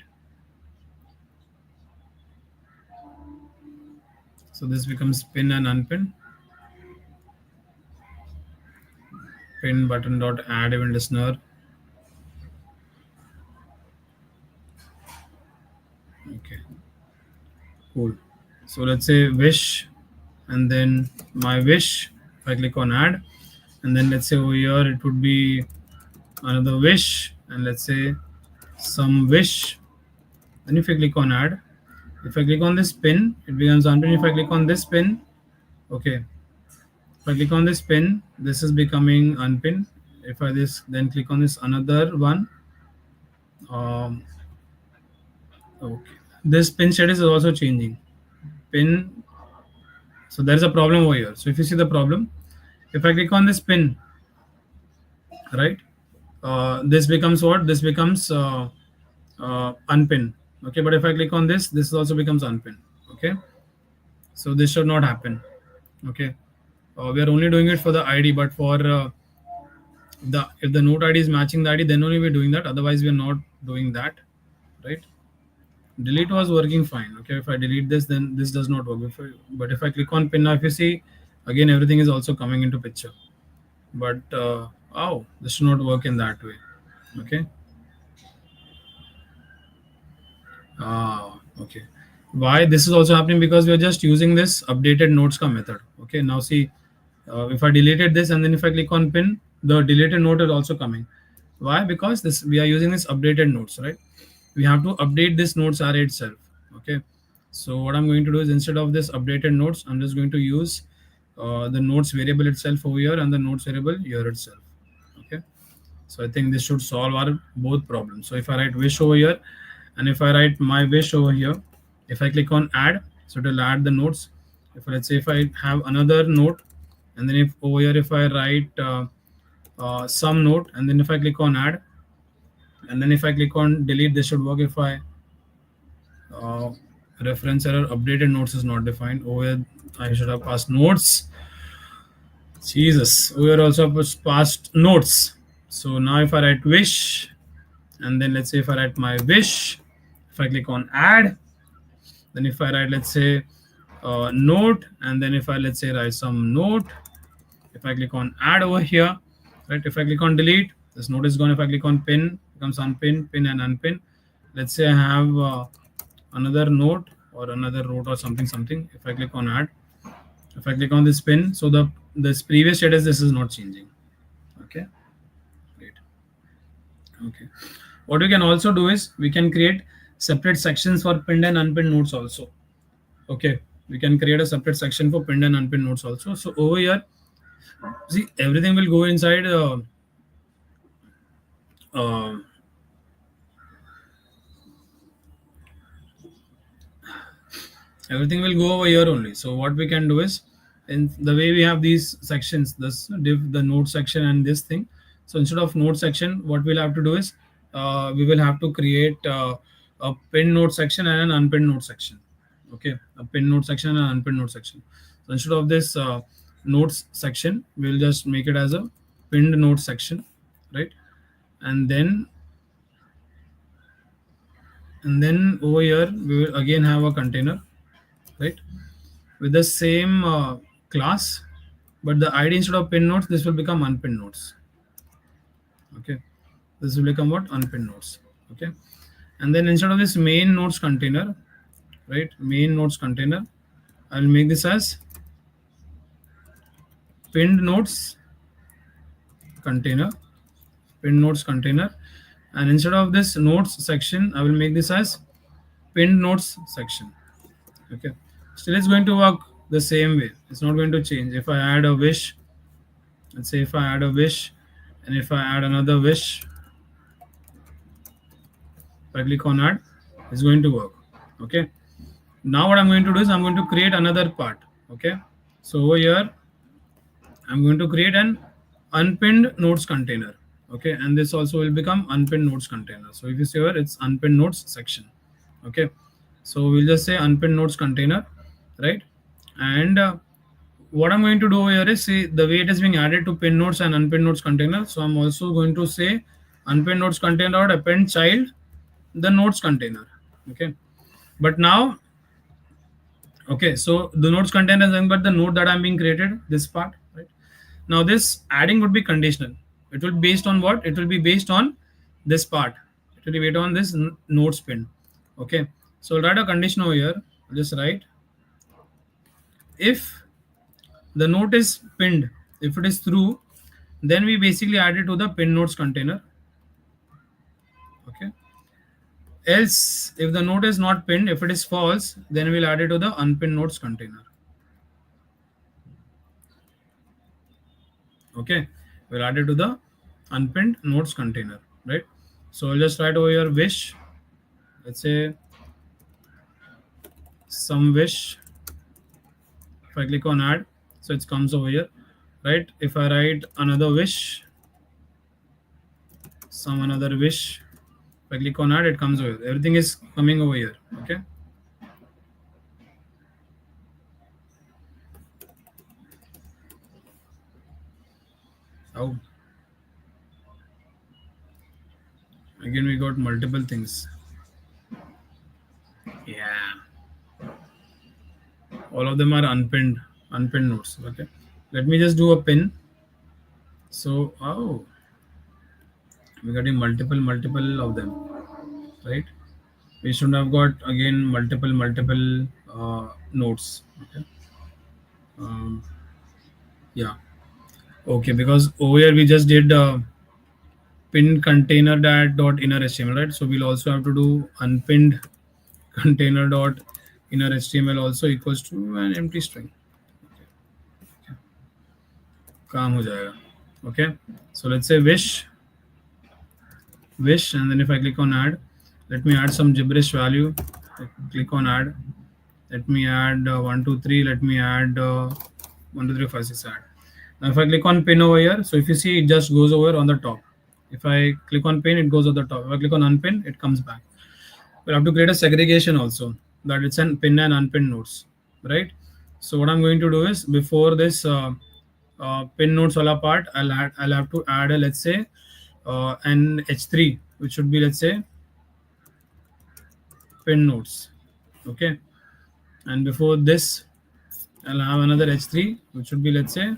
So this becomes pin and unpin. Pin button dot add event listener. Okay, cool. So let's say wish, and then my wish. If I click on add, and then let's say over here it would be another wish, and let's say some wish. Then if I click on add, if I click on this pin, it becomes unpin. If I click on this pin, okay. If I click on this pin, this is becoming unpin. If I then click on this another one, okay, this pin status is also changing. Pin. So there's a problem over here. So if you see the problem, if I click on this pin, right, this becomes what? This becomes unpin. Okay, but if I click on this also becomes unpin. Okay, so this should not happen. Okay, we are only doing it for the ID, but for if the node ID is matching the ID, then only we're doing that. Otherwise, we're not doing that, right? Delete was working fine. Okay, if I delete this, then this does not work. But if I click on pin now, if you see, again everything is also coming into picture. But Oh, this should not work in that way. Okay. Okay. Why this is also happening? Because we are just using this updated nodes ka method. Okay. Now see, if I deleted this and then if I click on pin, the deleted node is also coming. Why? Because this we are using this updated nodes, right? We have to update this nodes array itself. Okay. So what I'm going to do is instead of this updated nodes, I'm just going to use the nodes variable itself over here and the nodes variable here itself. Okay. So I think this should solve our both problems. So if I write wish over here and if I write my wish over here, if I click on add, so it will add the nodes. If let's say if I have another node, and then if over here if I write some node, and then if I click on add, and then if I click on delete, this should work. If I uh, reference error updated nodes is not defined over here, I should have passed nodes. Jesus, we are also passed nodes. So now if I write wish, and then let's say if I write my wish, if I click on add, then if I write let's say note, and then if I let's say write some note, if I click on add over here, right? If I click on delete, this note is gone. If I click on pin, becomes unpin, pin and unpin. Let's say I have another note or another route or something. If I click on add, if I click on this pin, so the this previous status this is not changing. Okay, great. Okay. What we can also do is we can create separate sections for pinned and unpinned nodes also. Okay. We can create a separate section for pinned and unpinned nodes also. So over here, see everything will go inside uh, everything will go over here only. So what we can do is in the way we have these sections, this div, the node section and this thing. So instead of node section, what we'll have to do is we will have to create a pin node section and an unpinned node section. Okay, a pin node section and an unpinned node section. So instead of this nodes section, we'll just make it as a pinned node section, right? And then over here we will again have a container, right, with the same class, but the ID instead of pin nodes, this will become unpinned nodes. Okay, this will become what? Unpinned nodes. Okay, and then instead of this main nodes container, right, main nodes container, I will make this as pinned nodes container, pinned nodes container, and instead of this nodes section, I will make this as pinned nodes section. Okay, still it's going to work the same way. It's not going to change. If I add a wish, let's say if I add a wish, and if I add another wish, if I click on add, it's going to work. Okay. Now what I'm going to do is I'm going to create another part. Okay. So over here, I'm going to create an unpinned nodes container. Okay. And this also will become unpinned nodes container. So if you see here, it's unpinned nodes section. Okay. So we'll just say unpinned nodes container, right? And what I'm going to do over here is see the way it is being added to pin nodes and unpinned nodes container. So I'm also going to say unpinned nodes container or append child the nodes container. Okay, but now, okay, so the nodes container is nothing but the node that I'm being created, this part, right? Now this adding would be conditional. It will be based on what? It will be based on this part. It will be based on this nodes pin. Okay, so I'll write a condition over here. I'll just write if the node is pinned, if it is true, then we basically add it to the pin nodes container. Okay, else if the node is not pinned, if it is false, then we'll add it to the unpinned nodes container. Okay, we'll add it to the unpinned nodes container, right? So I'll just write over here wish, let's say some wish. If I click on add, so it comes over here, right? If I write another wish, some another wish, if I click on add, it comes over here. Everything is coming over here. Okay, oh, again we got multiple things. Yeah, all of them are unpinned nodes. Okay, let me just do a pin. So we're getting multiple of them, right? We should have got again multiple nodes. Okay. um, yeah. Okay, because over here we just did pin container dot inner html, right? So we'll also have to do unpinned container dot inner html also equals to an empty string. काम हो जाएगा. Okay, so let's say wish, and then if I click on add, let me add some gibberish value. Click on add. Let me add 1 2 3. Let me add 1 2 3 4 5 6 add. Now if I click on pin over here, so if you see, it just goes over on the top. If I click on pin, it goes on the top. If I click on unpin, it comes back. We'll have to create a segregation also, that it's an pin and unpin nodes, right? So what I'm going to do is, before this pin nodes wala part, I'll have to add a, let's say, an h3, which should be, let's say, pin nodes. Okay, and before this I'll have another h3, which should be, let's say,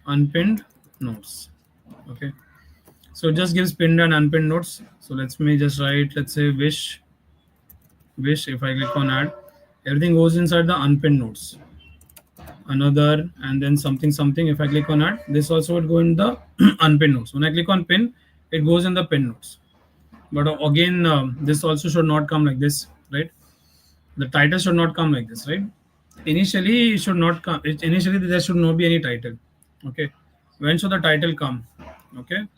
unpinned nodes. Okay, so it just gives pinned and unpinned nodes. So let's me just write, let's say, wish. If I click on add, everything goes inside the unpinned nodes. Another, and then something. If I click on add, this also would go in the unpinned nodes. When I click on pin, it goes in the pin nodes. But again, this also should not come like this, right? The title should not come like this, right? Initially it should not come. Initially there should not be any title. Okay, when should the title come? Okay,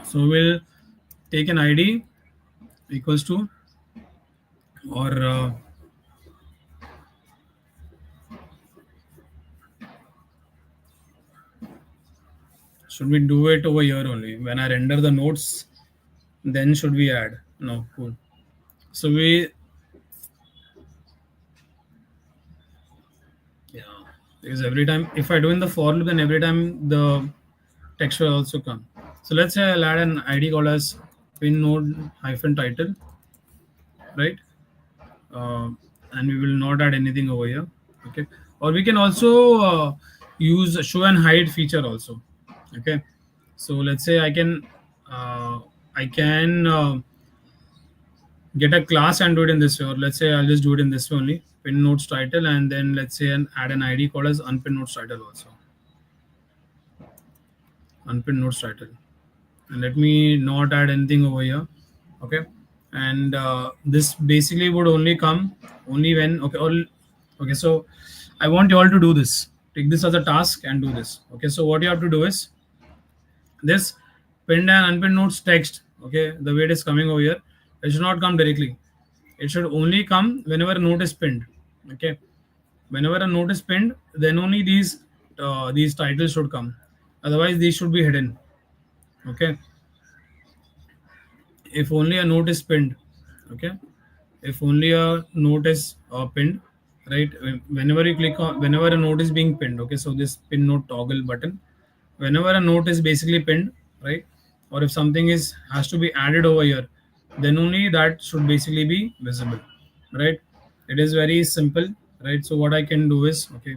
so we'll take an id equals to, or should we do it over here only when I render the nodes? Then should we add? No, cool. So we, yeah, because every time if I do in the for loop, then every time the text will also come. So let's say I'll add an id called as pin node hyphen title, right? uh, and we will not add anything over here. Okay, or we can also use show and hide feature also. Okay, so let's say I can get a class and do it in this way, or let's say I'll just do it in this way only, pin nodes title, and then let's say add an id called as unpin nodes title also, unpin nodes title, and let me not add anything over here. Okay, and this basically would only come only when, okay, so I want you all to do this, take this as a task and do this. Okay, so what you have to do is, this pinned and unpinned nodes text, okay, the way it is coming over here, it should not come directly. It should only come whenever a note is pinned. Okay, whenever a note is pinned, then only these titles should come, otherwise these should be hidden. Okay, if only a note is pinned. Okay, if only a note is pinned, right? Whenever you click on, whenever a note is being pinned, okay, so this pin note toggle button, whenever a note is basically pinned, right, or if something is has to be added over here, then only that should basically be visible, right? It is very simple, right? So what I can do is, okay,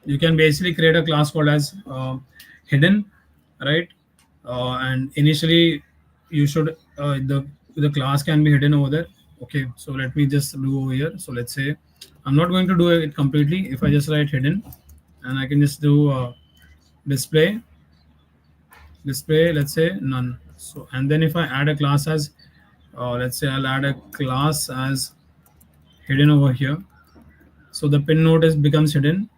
you can basically create a class called as hidden, right? And initially you should the class can be hidden over there. Okay, so let me just do over here. So let's say I'm not going to do it completely. If I just write hidden, and I can just do display, let's say none. So, and then if I add a class as let's say I'll add a class as hidden over here, so the pin node is becomes hidden.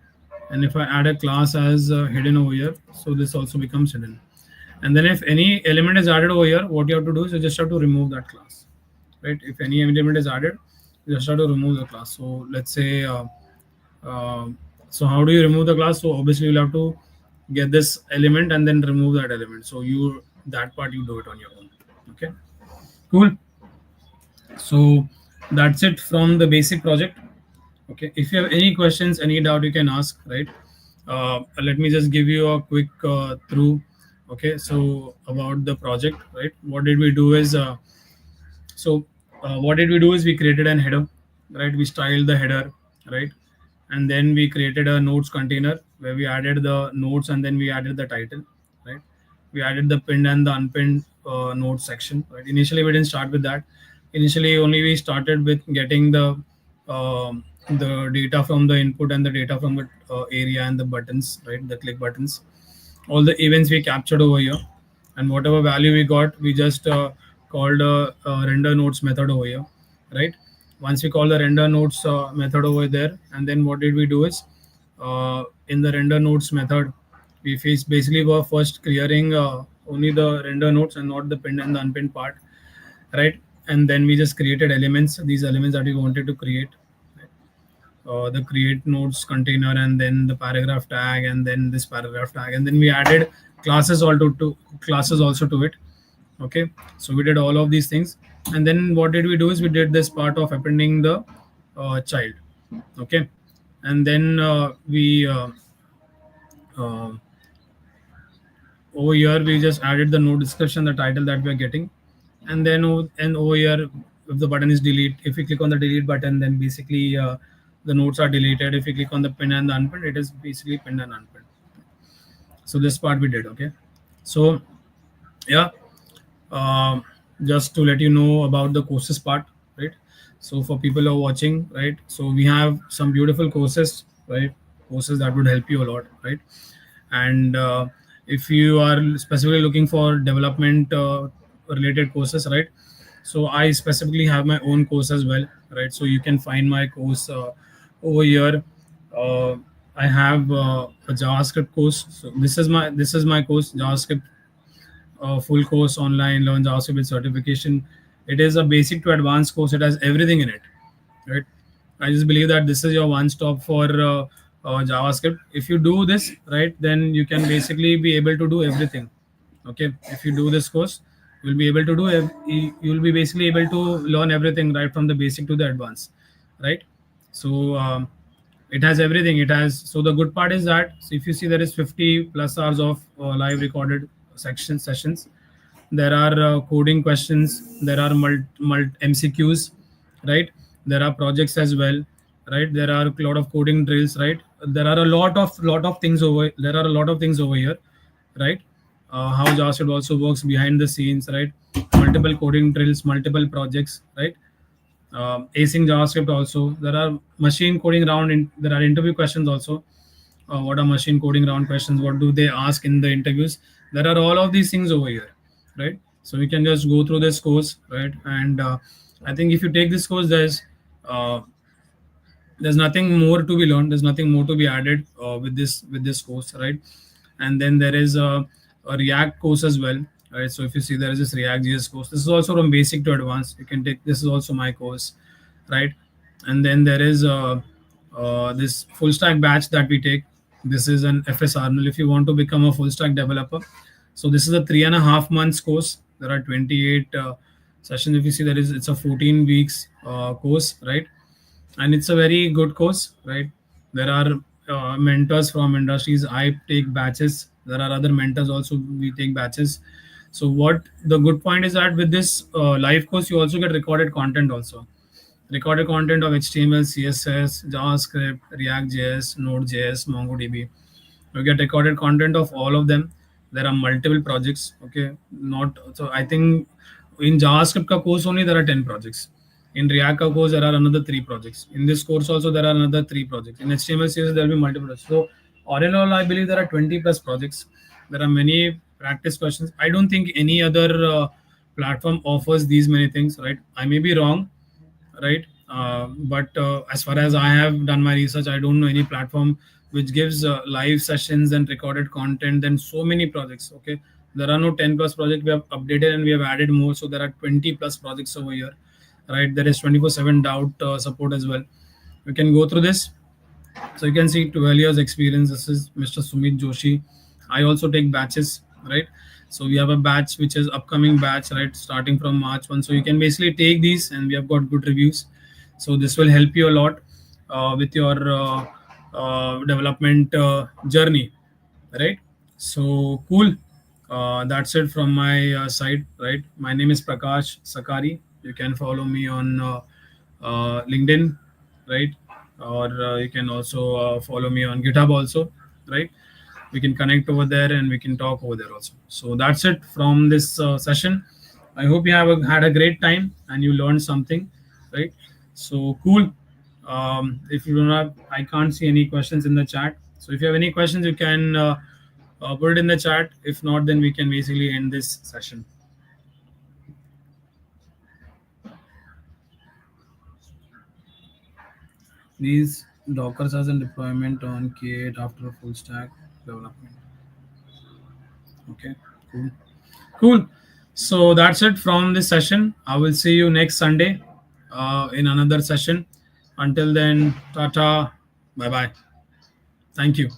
And if I add a class as hidden over here, so this also becomes hidden. And then if any element is added over here, what you have to do is you just have to remove that class, right? If any element is added, you just have to remove the class. So let's say uh, so how do you remove the class? So obviously you'll have to get this element and then remove that element. So you, that part you do it on your own. Okay, cool. So that's it from the basic project. Okay, if you have any questions, any doubt, you can ask, right? Let me just give you a quick through. Okay, so about the project, right? What did we do is what did we do is we created an header, right? We styled the header, right? and then we created a notes container where we added the notes and then we added the title, right? We added the pinned and the unpinned notes section, right? Initially we didn't start with that. Initially only we started with getting the data from the input and the data from the area and the buttons, right? The click buttons, all the events we captured over here, and whatever value we got, we just called a render nodes method over here, right? Once we call the render nodes method over there, and then what did we do is, in the render nodes method, we basically were first clearing only the render nodes and not the pinned and the unpinned part, right? And then we just created elements, these elements that we wanted to create, the create nodes container, and then the paragraph tag, and then this paragraph tag, and then we added classes to classes also to it. Okay, so we did all of these things, and then what did we do is we did this part of appending the child. Okay, and then we uh, over here we just added the node description, the title that we are getting, and then and over here, if the button is delete, if we click on the delete button, then basically the nodes are deleted. If we click on the pin and the unpin, it is basically pinned and unpinned. So this part we did. Okay, so yeah, um, just to let you know about the courses part, right? So for people who are watching, right, so we have some beautiful courses, right? Courses that would help you a lot, right? And if you are specifically looking for development related courses, right, so I specifically have my own course as well, right? So you can find my course over here. uh, I have a JavaScript course. So this is my course, JavaScript full course online, learn JavaScript with certification. It is a basic to advanced course. It has everything in it, right? I just believe that this is your one stop for JavaScript. If you do this, right, then you can basically be able to do everything. Okay, if you do this course, you'll be able to do you'll be basically able to learn everything right from the basic to the advanced, right? So it has everything. It has, so the good part is that, so if you see, there is 50 plus hours of live recorded sessions. There are coding questions, there are MCQs, right? There are projects as well, right? There are a lot of coding drills, right? There are a lot of things over there are a lot of things over here, right? How JavaScript also works behind the scenes, right? Multiple coding drills, multiple projects, right? Async JavaScript also. There are machine coding round. There are interview questions also. What are machine coding round questions? What do they ask in the interviews? There are all of these things over here, right? So we can just go through this course, right? And I think if you take this course, uh, there's nothing more to be learned. There's nothing more to be added with this course, right? And then there is a React course as well, right? So if you see, there is this React JS course. This is also from basic to advanced. You can take, this is also my course, right? And then there is this full stack batch that we take. This is an FSRNL if you want to become a full stack developer. So this is a 3.5 months course. There are 28 sessions. If you see, there is, it's a 14 weeks course, right? And it's a very good course, right? There are mentors from industries. I take batches. There are other mentors also. We take batches. So what the good point is that with this live course, you also get recorded content also. Recorded content of HTML, CSS, JavaScript, React JS, Node.js, MongoDB. You get recorded content of all of them. There are multiple projects. Okay, not so. I think in JavaScript ka course only there are 10 projects. In React ka course there are another 3 projects. In this course also there are another 3 projects. In HTML, CSS there will be multiple projects. So all in all, I believe there are 20 plus projects. There are many practice questions. I don't think any other platform offers these many things. Right? I may be wrong, right? But as far as I have done my research, I don't know any platform which gives live sessions and recorded content and so many projects. Okay, there are no 10 plus projects. We have updated and we have added more, so there are 20 plus projects over here, right? There is 24/7 doubt support as well. We can go through this. So you can see 12 years experience. This is Mr. Sumit Joshi. I also take batches, right? So we have a batch which is upcoming batch, right? Starting from March 1. So you can basically take these, and we have got good reviews. So this will help you a lot with your development journey, right? So cool. That's it from my side, right? My name is Prakash Sakari. You can follow me on LinkedIn, right? or you can also follow me on GitHub also, right? We can connect over there and we can talk over there also. So that's it from this session. I hope you have had a great time and you learned something, right? So cool. If you don't have, I can't see any questions in the chat. So if you have any questions, you can put it in the chat. If not, then we can basically end this session. These Docker as a deployment on K8 after full stack development. Okay, cool. Cool. So that's it from this session. I will see you next Sunday in another session. Until then, tata, bye bye. Thank you.